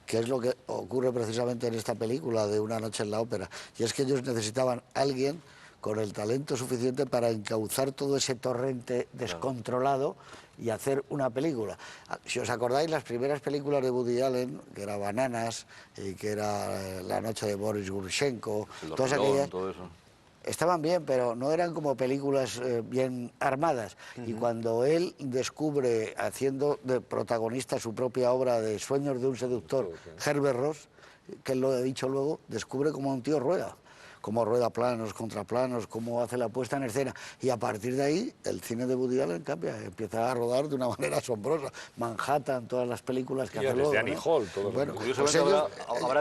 que es lo que ocurre precisamente en esta película de Una noche en la ópera, y es que ellos necesitaban alguien con el talento suficiente para encauzar todo ese torrente descontrolado y hacer una película. Si os acordáis, las primeras películas de Woody Allen, que era Bananas, y que era La noche de Boris Gurchenko, El todas Dormilón, aquellas, todo eso. estaban bien, pero no eran como películas bien armadas. Y cuando él descubre, haciendo de protagonista su propia obra de Sueños de un seductor, Herbert Ross, que él lo ha dicho luego, descubre como un tío rueda, cómo rueda planos, contraplanos, cómo hace la puesta en escena. Y a partir de ahí, el cine de Woody Allen cambia, empieza a rodar de una manera asombrosa. Manhattan, todas las películas que Y hace desde luego, Annie ¿no? Hall, todo Bueno, Curiosamente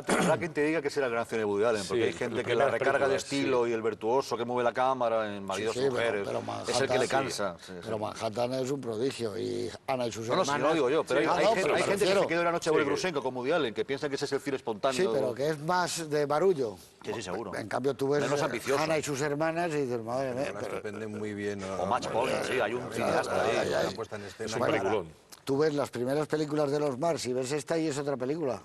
pues habrá quien te diga que será el gran cine de Woody Allen, porque Sí, hay gente las que la primeras recarga de películas, estilo sí. y el virtuoso que mueve la cámara en Maridos y Mujeres pero es el que le Manhattan- cansa. Sí, sí. Pero Manhattan es un prodigio y Ana y sus No, no, si hermanas... no lo digo yo, pero Sí, hay no, gente, pero hay me gente que se refiero- queda una noche Sí, Boris que- Grushenko como Woody Allen, que piensa que ese es el cine espontáneo. Sí, pero que es más de barullo. Sí, sí, seguro. En cambio, tú ves Menos ambicioso. Ana y sus hermanas y dices, madre mía, Las que pero... venden muy bien. O Match Point, sí, hay un cineasta ahí. La puesta en escena. Es un Bueno, peliculón. Tú ves las primeras películas de los Mars y ves esta y es otra película.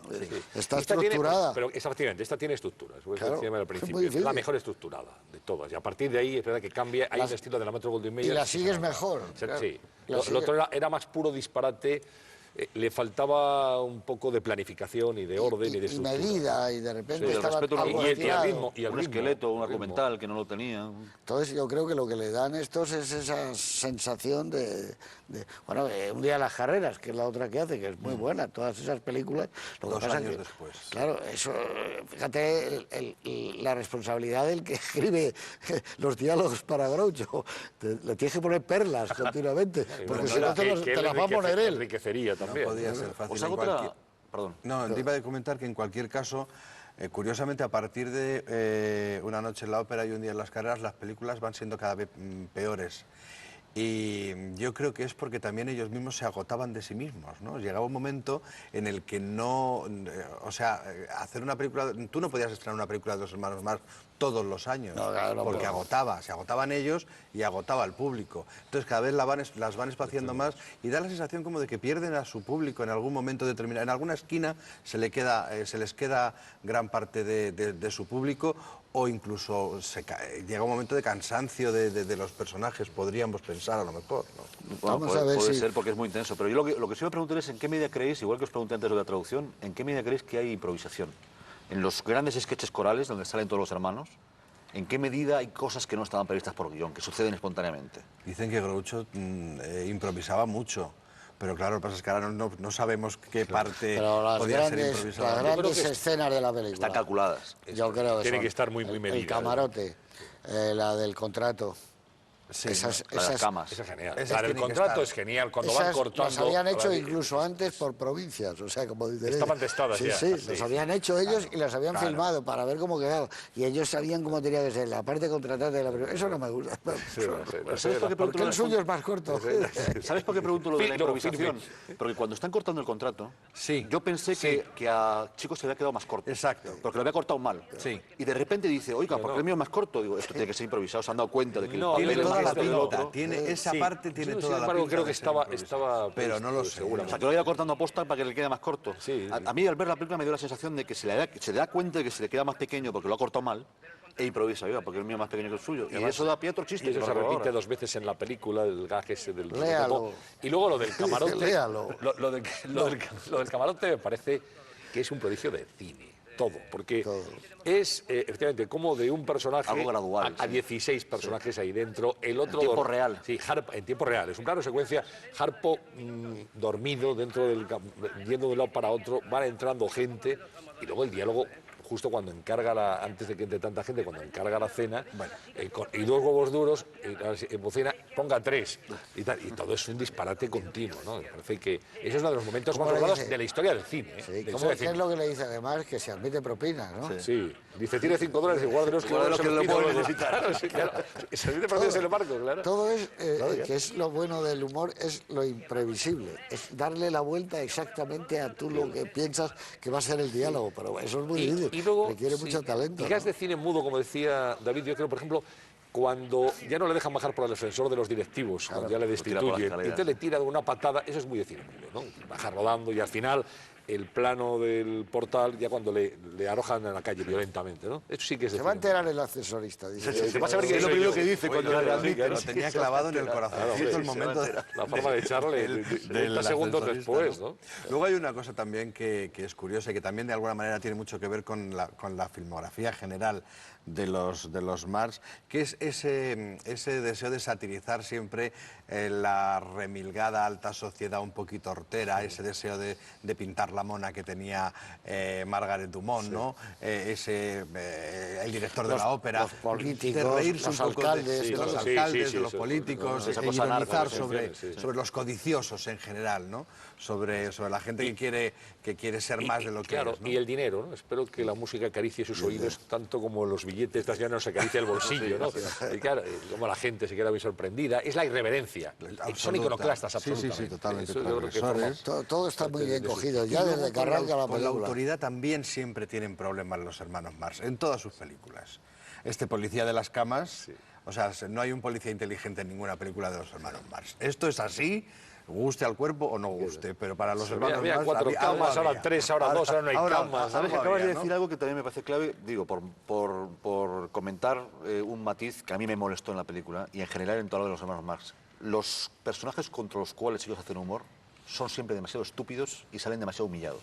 Está Esta tiene- estructurada. pero efectivamente, esta tiene estructura, eso es Claro, lo que decía al es muy principio. Es difícil. la mejor estructurada de todas. Y a partir de ahí es verdad que cambia, hay un estilo de la Metro Goldwyn Mayer. Y la sigues mejor. Sí, claro. sí. La Lo sigue- otro era más puro disparate, le faltaba un poco de planificación y de orden y de y estructura. medida, y de repente Sí, el estaba respeto a la algo y el estirado. ritmo. Y el Un ritmo, esqueleto, un el ritmo. argumental que no lo tenía. Entonces yo creo que lo que le dan estos es esa sensación bueno, un día las carreras, que es la otra que hace, que es muy buena, todas esas películas. Lo que 2 pasa años que, después. Claro, eso, fíjate la responsabilidad del que escribe los diálogos para Groucho. Le tienes que poner perlas continuamente, porque si no te las va a poner él. Enriquecería No también. podía ser fácil. ¿Os hago en otra? cualquier- Perdón. No, te iba a comentar que en cualquier caso, curiosamente, a partir de Una noche en la ópera y Un día en las carreras, las películas van siendo cada vez peores. Y yo creo que es porque también ellos mismos se agotaban de sí mismos, ¿no? Llegaba un momento en el que no... o sea, hacer una película... Tú no podías estrenar una película de Los Hermanos Marx todos los años, No, claro, no porque puedo. se agotaban ellos y agotaba al público. Entonces cada vez las van espaciando más y da la sensación como de que pierden a su público en algún momento determinado. En alguna esquina se les queda gran parte de su público, o incluso llega un momento de cansancio de los personajes, podríamos pensar a lo mejor, ¿no? Bueno, Vamos a ver puede si- ser porque es muy intenso. Pero yo lo que sí me pregunto es en qué medida creéis, igual que os pregunté antes de la traducción, en qué medida creéis que hay improvisación. En los grandes sketches corales donde salen todos los hermanos, ¿en qué medida hay cosas que no estaban previstas por guión, que suceden espontáneamente? Dicen que Groucho improvisaba mucho, pero claro, lo que pasa es que ahora no sabemos qué parte Pero las podía ser grandes, improvisada. las grandes escenas de la película. Están calculadas. Yo creo que Tiene son que estar muy el medida, camarote, la del contrato. Sí, esas, La de las camas. Esa es genial. Esas La del tienen que contrato estar. es genial, cuando van esas cortando... las habían hecho la- incluso antes por provincias, o sea, como dicen Estaban ellos. testadas sí, ya. Sí, Sí. las habían hecho ellos y las habían filmado para ver cómo quedaba. Y ellos sabían cómo tenía que ser la parte contratada de la película. Eso no me gusta. ¿Sabes por qué Porque el suyo es más corto. ¿Sabes por qué pregunto lo de la Firme, improvisación? Porque cuando están cortando el contrato, Sí. yo pensé que a Chico se le había quedado más corto. Exacto. Porque lo había cortado mal. Sí. Y de repente dice, oiga, ¿por qué el mío es más corto? Digo, esto tiene que ser improvisado. Se han dado cuenta de que No, el Tiene papel es toda más la este que el pinta, otro. tiene esa Sí. parte tiene Yo, toda sin la embargo, pinta creo de que ser estaba improvisado. Pero no lo sé. O sea, que lo iba cortando a posta para que le quede más corto. Sí. A mí al ver la película me dio la sensación de que se le da cuenta de que se le queda más pequeño porque lo ha cortado mal e improvisa, oiga, porque el mío es más pequeño que el suyo. Y eso da pie a otro chiste. Y eso que se lo hago repite ahora. 2 veces en la película, el gag ese del... Léalo. Y luego lo del camarote. Léalo. Lo del camarote me parece que es un prodigio de cine. Todo, porque es efectivamente como de un personaje Algo gradual, a sí. 16 personajes ahí dentro, el otro... En tiempo real. Sí, en tiempo real. Es un plano secuencia, Harpo dormido dentro yendo de un lado para otro, van entrando gente y luego el diálogo justo cuando encarga, antes de que entre tanta gente, cuando encarga la cena, y 2 huevos duros, en cocina, ponga 3, y tal. Y todo es un disparate continuo, ¿no? Me parece que eso es uno de los momentos más recordados de la historia del cine. Sí, ¿qué es lo que le dice además? Que se admite propinas, ¿no? Sí, dice, tiene $5 y guárdelos que Guárdelos que lo pueden necesitar. Claro, sí, claro. Se admite propinas en el barco, claro. Todo es, que es lo bueno del humor, es lo imprevisible, es darle la vuelta exactamente a tú lo que piensas que va a ser el diálogo, pero eso es muy difícil, Y luego, requiere mucho talento. Y gas ¿no? de cine mudo, como decía David, yo creo, por ejemplo, cuando ya no le dejan bajar por el ascensor de los directivos, cuando ya le tira por la destituyen, y escalera. entonces le tira de una patada, eso es muy de cine mudo, ¿no? Baja rodando y al final el plano del portal ya cuando le arrojan en la calle violentamente, ¿no? Eso sí que es de Se va a cine mudo. enterar el ascensorista, dice. Te vas a ver que Es lo primero que dice cuando le claro, admite. Lo tenía clavado en el corazoncito el momento la forma de echarle 30 segundos ascensorista, después, ¿no? Luego hay una cosa también que es curiosa y que también de alguna manera tiene mucho que ver con la filmografía general de los Marx, que es ese deseo de satirizar siempre la remilgada alta sociedad un poquito hortera, ese deseo de pintar la mona que tenía Margaret Dumont, ¿no? El director de la ópera, los políticos, de reírse los un poco alcaldes, de los sí, alcaldes, sí, de los sí, políticos, esa e cosa narco, ironizar sí, sobre los codiciosos en general, ¿no? Sobre la gente que quiere ser más de lo que claro, es, ¿no? y el dinero, ¿no? Espero que la música acaricie sus oídos tanto como los billetes, estas ya no se acaricia el bolsillo, ¿no? Y claro, como la gente se queda muy sorprendida, es la irreverencia. Son iconoclastas Sí, absolutamente. sí, totalmente Eso yo creo que transgresores. Todo está muy bien cogido, ya Y luego desde que con la- arranca la Con la película. autoridad también siempre tienen problemas los hermanos Marx, en todas sus películas. Este policía de las camas, o sea, no hay un policía inteligente en ninguna película de los hermanos Marx. Esto es así, guste al cuerpo o no guste, pero para los hermanos Había Marx 4 algo camas, ahora había. 3, ahora 2, ahora no hay camas. ¿Sabes que algo acabas de había, ¿no? decir algo que también me parece clave? Digo, por comentar un matiz que a mí me molestó en la película y en general en todo lo de los hermanos Marx. Los personajes contra los cuales ellos hacen humor son siempre demasiado estúpidos y salen demasiado humillados,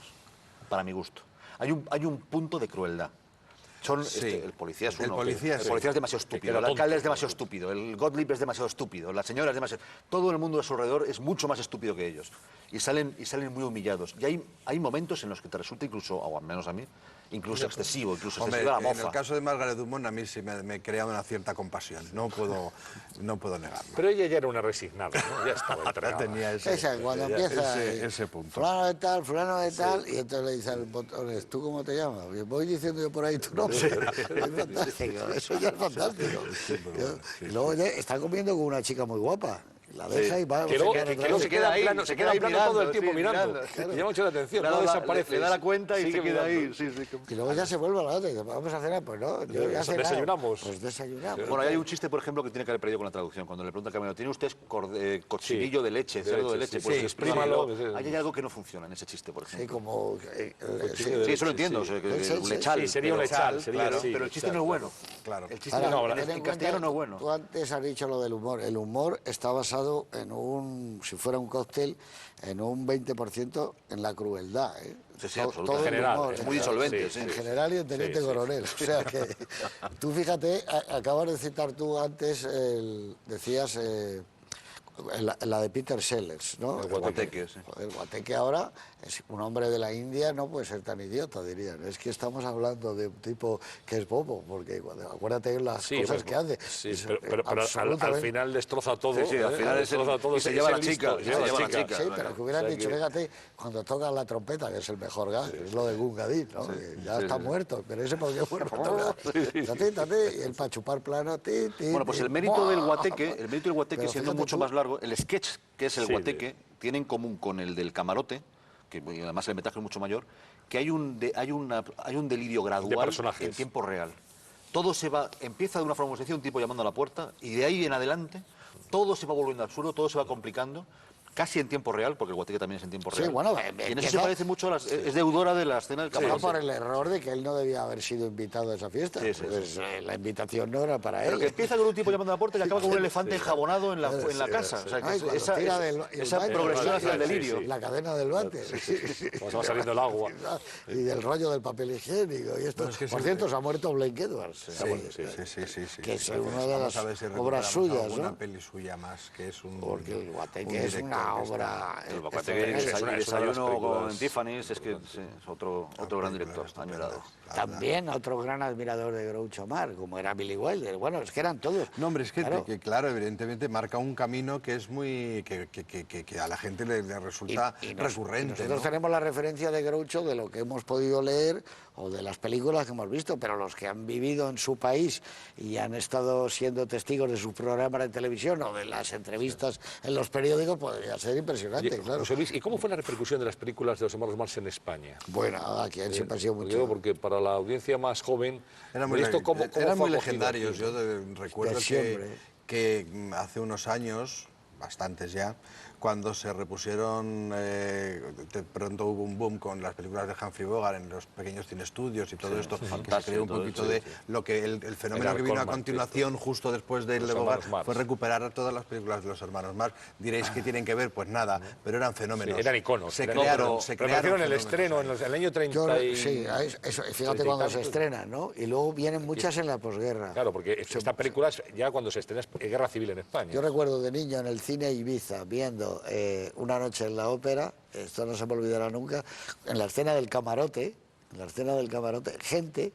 para mi gusto. Hay un punto de crueldad. El policía es uno. El policía es demasiado estúpido, el alcalde es demasiado estúpido, el Gottlieb es demasiado estúpido, la señora es demasiado... Todo el mundo a su alrededor es mucho más estúpido que ellos. Y salen muy humillados. Y hay momentos en los que te resulta incluso, o al menos a mí, incluso excesivo, incluso Hombre, excesiva la en mofa. el caso de Margaret Dumont a mí sí me crea una cierta compasión, no puedo negarlo. Pero ella ya era una resignada, ¿no? Ya estaba Ya entregada. tenía Esa, cuando empieza ese punto. fulano de tal, y entonces le dice al botones, ¿tú cómo te llamas? Y voy diciendo yo por ahí tu nombre. Es fantástico, eso ya es fantástico. Y luego ya está comiendo con una chica muy guapa. La deja y va... Que luego se queda ahí, en plano, se queda ahí todo el mirando, tiempo sí, mirando. mirando. Le llama mucho la atención, Le no da la- desaparece. le da la cuenta y sigue se queda ahí. mirando. Sí. Y luego ya se vuelve a la otra y dice, vamos a cenar, pues no, yo ya he cenado. Desayunamos. Pues desayunamos. Bueno, ahí hay un chiste, por ejemplo, que tiene que haber perdido con la traducción. Cuando le pregunta a Camilo, ¿tiene usted cochinillo de leche, cerdo de leche? sí, Pues sí, exprímalo. exprímalo. Ahí hay algo que no funciona en ese chiste, por Sí, ejemplo. como... Sí, eso lo entiendo, o sea, que Sí, un sí, lechal. sí, sería un pero- lechal, sería, claro, sí, pero el chiste lechal, no es bueno. Claro. El chiste Ahora, en castellano no es bueno. Tú antes has dicho lo del humor. El humor está basado en si fuera un cóctel, en un 20% en la crueldad. ¿eh? Sí, Todo absolutamente. el General, humor, es muy disolvente, sí. En general y en teniente coronel. O sea que tú fíjate, acabas de citar tú antes, decías... la de Peter Sellers, ¿no? El Guateque, sí. Joder, el Guateque ahora, es un hombre de la India no puede ser tan idiota, dirían. Es que estamos hablando de un tipo que es bobo, porque acuérdate de las cosas que hace. Sí, Es pero al absolutamente- final destroza todo. Sí, al final destroza todo. y se lleva a la listo, chica, se lleva a la chica. Sí, pero que hubieran O sea dicho, que- fíjate, cuando tocan la trompeta, que es el mejor gas, que es lo de Gungadin, ¿no? Que ya está muerto, pero ese podría volver a tocar. Y él para chupar plano, Bueno, pues el mérito del Guateque, Pero siendo fíjate mucho tú- más largo, el sketch que es el Sí, Guateque, tiene en común con el del camarote, que además el metraje es mucho mayor, que hay un delirio gradual personajes. en tiempo real. Todo se va, empieza de una forma muy sencilla, un tipo llamando a la puerta, y de ahí en adelante todo se va volviendo absurdo, todo se va complicando, casi en tiempo real, porque el Guateque también es en tiempo Sí, real. bueno, y en eso se empieza- parece mucho a es deudora de la escena del No camarote. por el error de que él no debía haber sido invitado a esa fiesta. Sí, sí, Pues, la invitación no era para Pero él. que empieza con un tipo llamando a la puerta y acaba con un elefante enjabonado en la casa. O sea, que Ay, cuando esa tira del- el esa baño, progresión hacia el sí, delirio. La cadena del bate. Cuando va saliendo el agua. Y del rollo del papel higiénico. Y esto. No, es que Por sí, cierto, se ha muerto Blake Edwards. Sí. Que es una de Vamos las a ver si obras recuperamos suyas, alguna ¿no? peli suya más, que es un... Porque el un Guateque es director una que está- obra... El Guateque es una de las desayuno películas con Tiffany's es que sí, es otro gran director, añorado. también otro gran admirador de Groucho Marx, como era Billy Wilder. Bueno, es que eran todos. No, hombre, es que Claro. claro, evidentemente marca un camino que es muy... que a la gente le resulta recurrente. Nosotros ¿no? tenemos la referencia de Groucho de lo que hemos podido leer o de las películas que hemos visto, pero los que han vivido en su país y han estado siendo testigos de sus programas de televisión o de las entrevistas en los periódicos, podría ser impresionante, Oye, claro. José Luis, ¿y cómo fue la repercusión de las películas de los hermanos Marx en España? Bueno, aquí siempre ha sido Porque mucho. digo, porque para la audiencia más joven, Eran muy, ¿esto cómo eran fue muy acogido legendarios. aquí? Yo recuerdo De siempre. que hace unos años, bastantes ya, cuando se repusieron, de pronto hubo un boom con las películas de Humphrey Bogart en los pequeños cineestudios y todo esto, que se Fantástico, creó un todo poquito eso, de sí. lo que el fenómeno Era que vino a Corman, continuación, justo después del Los de Bogart, hermanos Marx. fue recuperar todas las películas de los hermanos Marx. Diréis que tienen que ver, pues nada, pero eran Sí, fenómenos. eran iconos. Se eran- crearon, no, se pero me crearon refiero en el fenómenos estreno, ahí. en el año 30 Yo, y... sí, eso, 30 fíjate y cuando se tantos. estrenan, ¿no? Y luego vienen muchas en la posguerra. Claro, porque esta película es ya cuando se estrena es guerra civil en España. Yo recuerdo de niño en el cine Ibiza viendo Una noche en la ópera, esto no se me olvidará nunca, en la escena del camarote, gente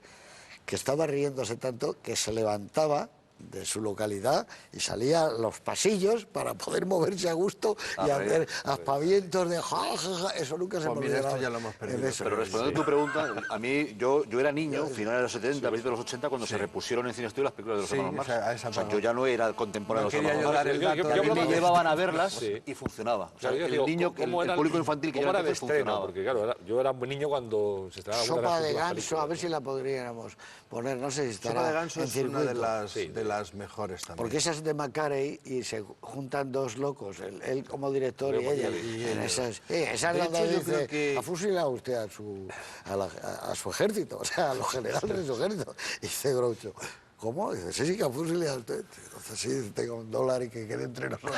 que estaba riéndose tanto que se levantaba de su localidad y salía a los pasillos para poder moverse a gusto y hacer aspavientos de ja, ja, ja. Eso nunca se me Pues mira, olvidará. esto ya lo hemos perdido. En eso. Pero respondiendo a tu pregunta, a mí, yo era niño, finales de los 70, principios de los 80, cuando se repusieron en cine estudio las películas de los Sí, hermanos Marx. a esa O sea, parte. yo ya no era contemporáneo No de los quería hermanos yo dar Marx. el Yo- dato yo- de yo A mí me hablaba- llevaban a verlas Sí. y funcionaba. O sea, O sea, yo el digo, niño, ¿cómo el era público infantil que cómo yo era era el entonces estreno? funcionaba. Porque claro, yo era muy niño cuando se estrenaba alguna Sopa las de últimas ganso, a ver películas. si la podríamos poner, no sé si estará Sopa de Ganso en es una circuito. de las mejores también. Porque esa es de Macarey y se juntan dos locos, él como director y ella. En esas, esa es De la hecho, donde yo dice, creo que- ha fusilado usted a su ejército, o sea, a los generales de su ejército. Y dice Groucho, ¿cómo? Dice, sí, que ha fusilado usted. Entonces sí, tengo $1 y que quede entre nosotros.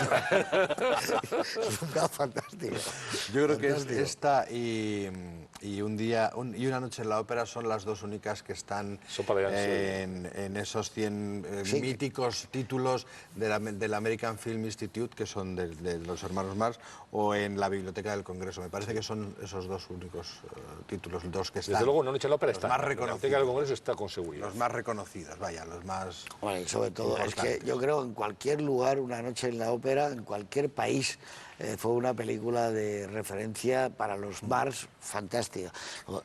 Es un caso fantástico. Yo creo que Fantástico. esta y una noche en la ópera son las dos únicas que están Sopa de Ganso. en esos 100 Sí. míticos títulos del American Film Institute, que son de los hermanos Marx, o en la Biblioteca del Congreso. Me parece que son esos dos únicos títulos, dos que están. Desde luego, Una noche en la ópera los está. más La Biblioteca del reconocidos. Congreso está con seguridad. Los más reconocidos, vaya, los más... Bueno, y sobre todo, es que yo creo en cualquier lugar, Una noche en la ópera, en cualquier país, fue una película de referencia para los Marx fantástica.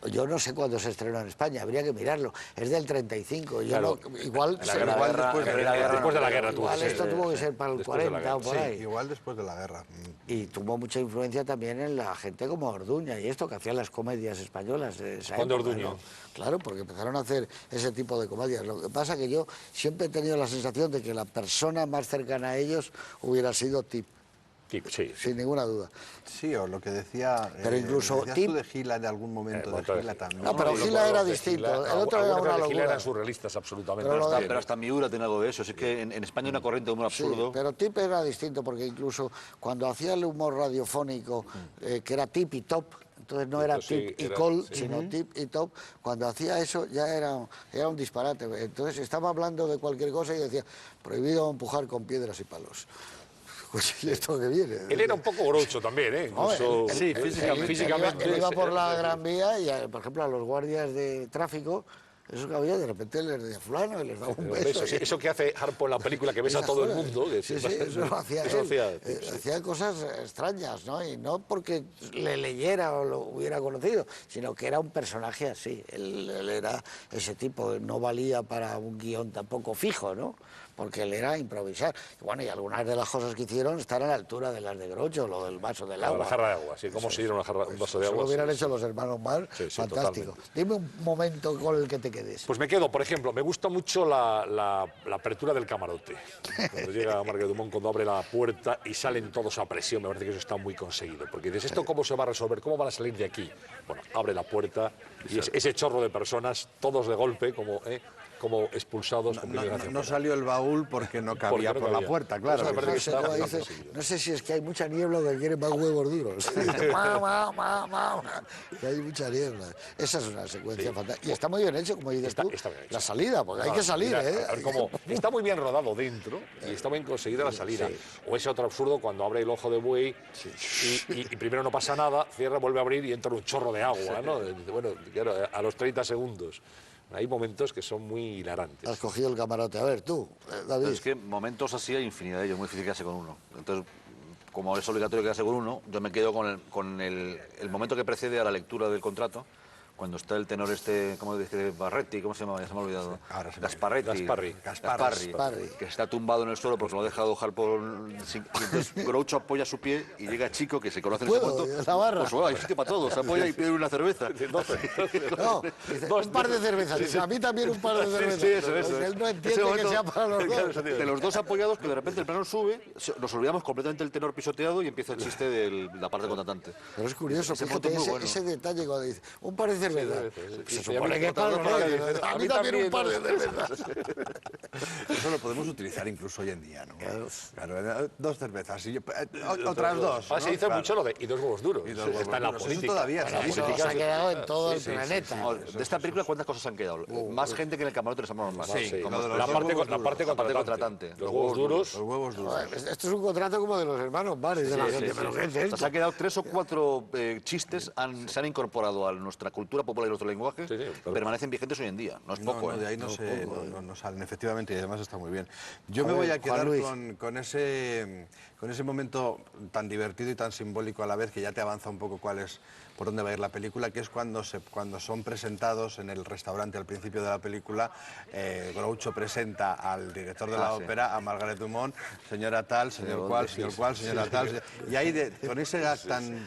Yo no sé cuándo se estrenó en España, habría que mirarlo. Es del 35. Yo Claro. no, igual La se- guerra- igual después de la guerra, después de la guerra, tú igual dices. esto tuvo que ser para el Después de la 40 o por Sí, ahí. igual después de la guerra. Y tuvo mucha influencia también en la gente como Orduña y esto, que hacían las comedias españolas de esa ¿Cuándo época, Orduña? ¿no? Claro, porque empezaron a hacer ese tipo de comedias. Lo que pasa que yo siempre he tenido la sensación de que la persona más cercana a ellos hubiera sido Tip, Sí, sí. sin ninguna duda. Sí, o lo que decía... Pero incluso decías Tim- tú de Gila de algún momento, de Bueno, Gila también. No, pero y Gila los era de distinto, Gila- el otro era algunas una de Gila locura. eran surrealistas, absolutamente. Pero lo de- Pero hasta Miura tiene algo de eso. Es que en España hay una corriente de humor Sí, absurdo. pero Tip era distinto, porque incluso cuando hacía el humor radiofónico, que era Tip y Top, entonces no era Sí, Tip y era- Col, sí. sino Tip y Top, cuando hacía eso ya era un disparate. Entonces estaba hablando de cualquier cosa y decía, prohibido empujar con piedras y palos. Pues, ¿y esto que viene? Él era un poco Groucho también, ¿eh? Hombre, Incluso, sí, físicamente. Él iba por la Gran Vía y, por ejemplo, a los guardias de tráfico, eso que había, de repente les decía fulano y les daba un beso. Eso que hace Harpo en la película, que besa a Esas todo el cosas. mundo. Que Sí, sí, eso lo hacía eso él. hacía, Hacía cosas extrañas, ¿no? Y no porque le leyera o lo hubiera conocido, sino que era un personaje así. Él era ese tipo, no valía para un guión tampoco fijo, ¿no? Porque él era improvisar. Y bueno, y algunas de las cosas que hicieron están a la altura de las de Groucho, lo del vaso del agua. La jarra de agua, sí, cómo se dieron un vaso de Eso agua. lo hubieran sí, hecho los hermanos Marx, Sí, sí, fantástico. totalmente. Dime un momento con el que te quedes. Pues me quedo, por ejemplo, me gusta mucho la apertura del camarote. Cuando llega Marguerite Dumont, cuando abre la puerta y salen todos a presión, me parece que eso está muy conseguido. Porque dices, ¿esto cómo se va a resolver? ¿Cómo van a salir de aquí? Bueno, abre la puerta y ese chorro de personas, todos de golpe, como como expulsados con No, penalización. no salió el baúl porque no cabía no por la cabía. puerta, claro. Eso me parece No que sé, está como bastante dice, seguido. no sé si es que hay mucha niebla o que quieren más huevos duros. Que hay mucha niebla. Esa es una secuencia fantástica. Y está muy bien hecho, como dices tú, Está bien hecho. la salida, porque hay que salir, Mira, ¿eh? a ver cómo está muy bien rodado dentro y está bien conseguida la salida. O ese otro absurdo cuando abre el ojo de buey y primero no pasa nada, cierra, vuelve a abrir y entra un chorro de agua, ¿no? Bueno, claro, a los 30 segundos. Hay momentos que son muy hilarantes. Has cogido el camarote. A ver, tú, David. Es que momentos así hay infinidad de ellos, muy difícil quedarse con uno. Entonces, como es obligatorio quedarse con uno, yo me quedo con el momento que precede a la lectura del contrato, cuando está el tenor ¿cómo dice? Barretti, ¿cómo se llama? Ya se me ha olvidado. Ahora se me Gasparretti. Gasparri. Que está tumbado en el suelo porque lo ha dejado bajar por... Y entonces Groucho apoya su pie y llega Chico, que se conoce en ese ¿Puedo? momento. La barra. Pues bueno, hay sitio para todos, se apoya y pide una cerveza. No, dice, un par de cervezas. Dice, a mí también un par de cervezas. Sí, eso. Porque él no Ese entiende que momento, sea para los claro, dos. de los dos apoyados, que de repente el plano sube, nos olvidamos completamente el tenor pisoteado y empieza el chiste de la parte contratante. Pero es curioso, Ese fíjate, momento es muy bueno. ese detalle cuando dice, un par de cervezas. Se Y supone a mí que es para los dos. dice, A mí también un par de ¿no? cervezas. Eso lo podemos utilizar incluso hoy en día, ¿no? Claro, dos cervezas y otras dos. Se dice Claro. mucho lo de y dos huevos duros. Y dos huevos Está en la duros. Eso política. todavía En la se dice. política Se ha quedado en todo el sí, planeta. De esta película, ¿cuántas cosas han quedado? Más gente que en el camarote les amamos más. Sí, Como lo de los la dos parte, huevos la parte duros. La parte contratante. contratante. Los huevos duros. Los huevos duros. Joder, esto es un contrato como de los hermanos Bares de la gente. ¿Pero qué es O sea, esto? se han quedado 3 o 4 chistes, se han incorporado a nuestra cultura popular y nuestro lenguaje, Sí, claro. permanecen vigentes hoy en día. No es No, poco, no, de ahí no, no salen, efectivamente, y además está muy bien. Yo A me voy ver, a quedar Juan Luis. con ese momento tan divertido y tan simbólico a la vez, que ya te avanza un poco por dónde va a ir la película, que es cuando son presentados en el restaurante al principio de la película. Groucho presenta al director de la ópera, a Margaret Dumont, señora tal, señor cual, señora tal. Y ahí, con ese gag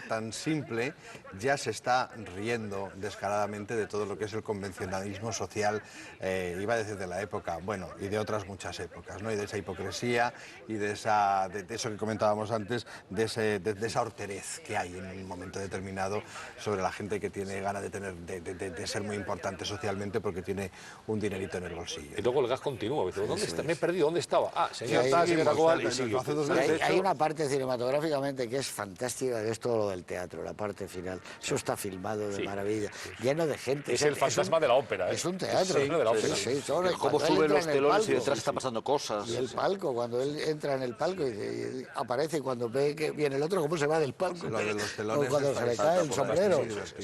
tan simple, ya se está riendo descaradamente de todo lo que es el convencionalismo social, iba a decir de la época, bueno, y de otras muchas épocas, ¿no? Y de esa hipocresía y de eso que comentábamos antes, de esa horterez que hay en un momento determinado sobre la gente que tiene ganas de ser muy importante socialmente porque tiene un dinerito en el bolsillo. Y luego el gas continúa. Dice, ¿dónde está? Me he perdido. ¿Dónde estaba? Ah, señor Sí, tal, sí, señora sí, cual. sí, Y sí, sigue. hace dos Hay, veces. hay una parte cinematográficamente que es fantástica, que es todo lo del teatro, la parte final. Eso está filmado de maravilla, lleno de gente. Es el fantasma de la ópera. Es un teatro. Sí, de la ópera. Sí, todo, Cómo cuando él suben entra los en el telones y palco, detrás está pasando cosas. Y el palco, cuando él entra en el palco y aparece, y cuando ve que viene el otro, ¿cómo se va del palco? Lo de los telones O cuando está se le salta cae el por las sombrero. tiras,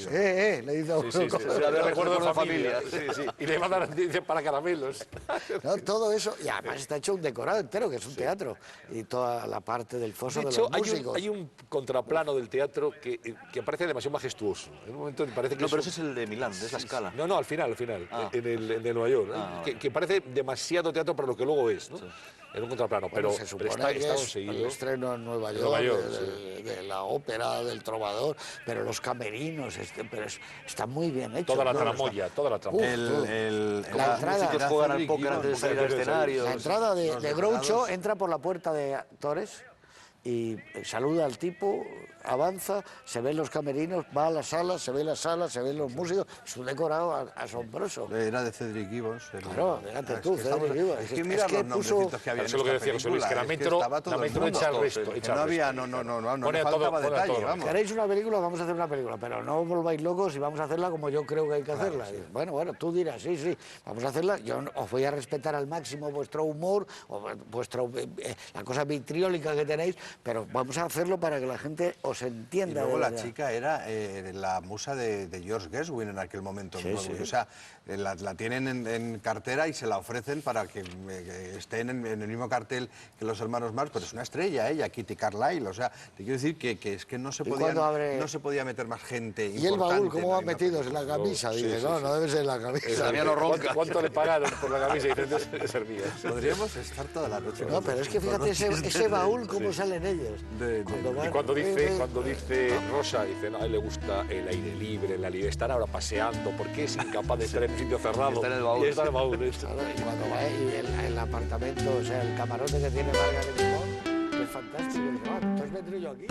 Le dice a uno. Sí, de recuerdo de familia. familia. Sí. Y le va a dar dice, para caramelos. No, todo eso, y además está hecho un decorado entero, que es un teatro. Y toda la parte del foso De de, hecho, los músicos. hay un contraplano del teatro que parece demasiado majestuoso. En un momento me parece que No, pero ese es el de Milán, es la escala. No, al final, en el de Nueva York. Que parece demasiado teatro para lo que luego es, ¿no? En un contraplano, Bueno, pero, se supone está que es conseguido. el estreno en Nueva York, Nueva York, de la ópera, del trovador, pero los camerinos, está muy bien hecho. Toda la ¿no? tramoya, toda la tramoya. La entrada, Sitios juegan al póker antes de salir al escenario. la entrada de Groucho entra por la puerta de actores y saluda al tipo, avanza, se ven los camerinos, va a la sala, se ve la sala, se ven los músicos, es un decorado asombroso. Era de Cedric Gibbons. Claro, fíjate Es tú, que Cedric estamos- Gibbons. Es Es que mira que los puso- nombrecitos que había en Eso es lo que esta decía José Luis, película, que la es metro- estaba todo la el metro mundo. echa el resto, Que echa el no había, resto. no Pone a todo, faltaba pone a detalle, todo. vamos. ¿Queréis una película? Vamos a hacer una película, pero no os volváis locos y vamos a hacerla como yo creo que hay que hacerla. Y, bueno, tú dirás, sí, vamos a hacerla. Yo os voy a respetar al máximo vuestro humor, o la cosa vitriólica que tenéis, pero vamos a hacerlo para que la gente os Y entienda. luego de la verdad. chica era la musa de George Gershwin en aquel momento. Sí, ¿no? sí. O sea, la tienen en cartera y se la ofrecen para que estén en el mismo cartel que los hermanos Marx, pero es una estrella ella, Kitty Carlyle. O sea, te quiero decir que es que no se cuando abre- podía meter más gente. Y el baúl, ¿cómo va va metidos en la camisa? Dices, no debe ser en la camisa. ¿Cuánto le pagaron por la camisa? Y dice, es servía. Podríamos estar toda la noche. No, pero es que fíjate ese baúl, cómo salen ellos. Y cuando dice Rosa, dice, no, a él le gusta el aire libre, la libertad, estar ahora paseando, porque es incapaz de estar en un sitio cerrado. Está en el baúl. Y está en el baúl. Claro, y cuando va y el apartamento, o sea, el camarote que tiene Margaret Dumont, que es fantástico. Y dice, entonces vendré yo aquí.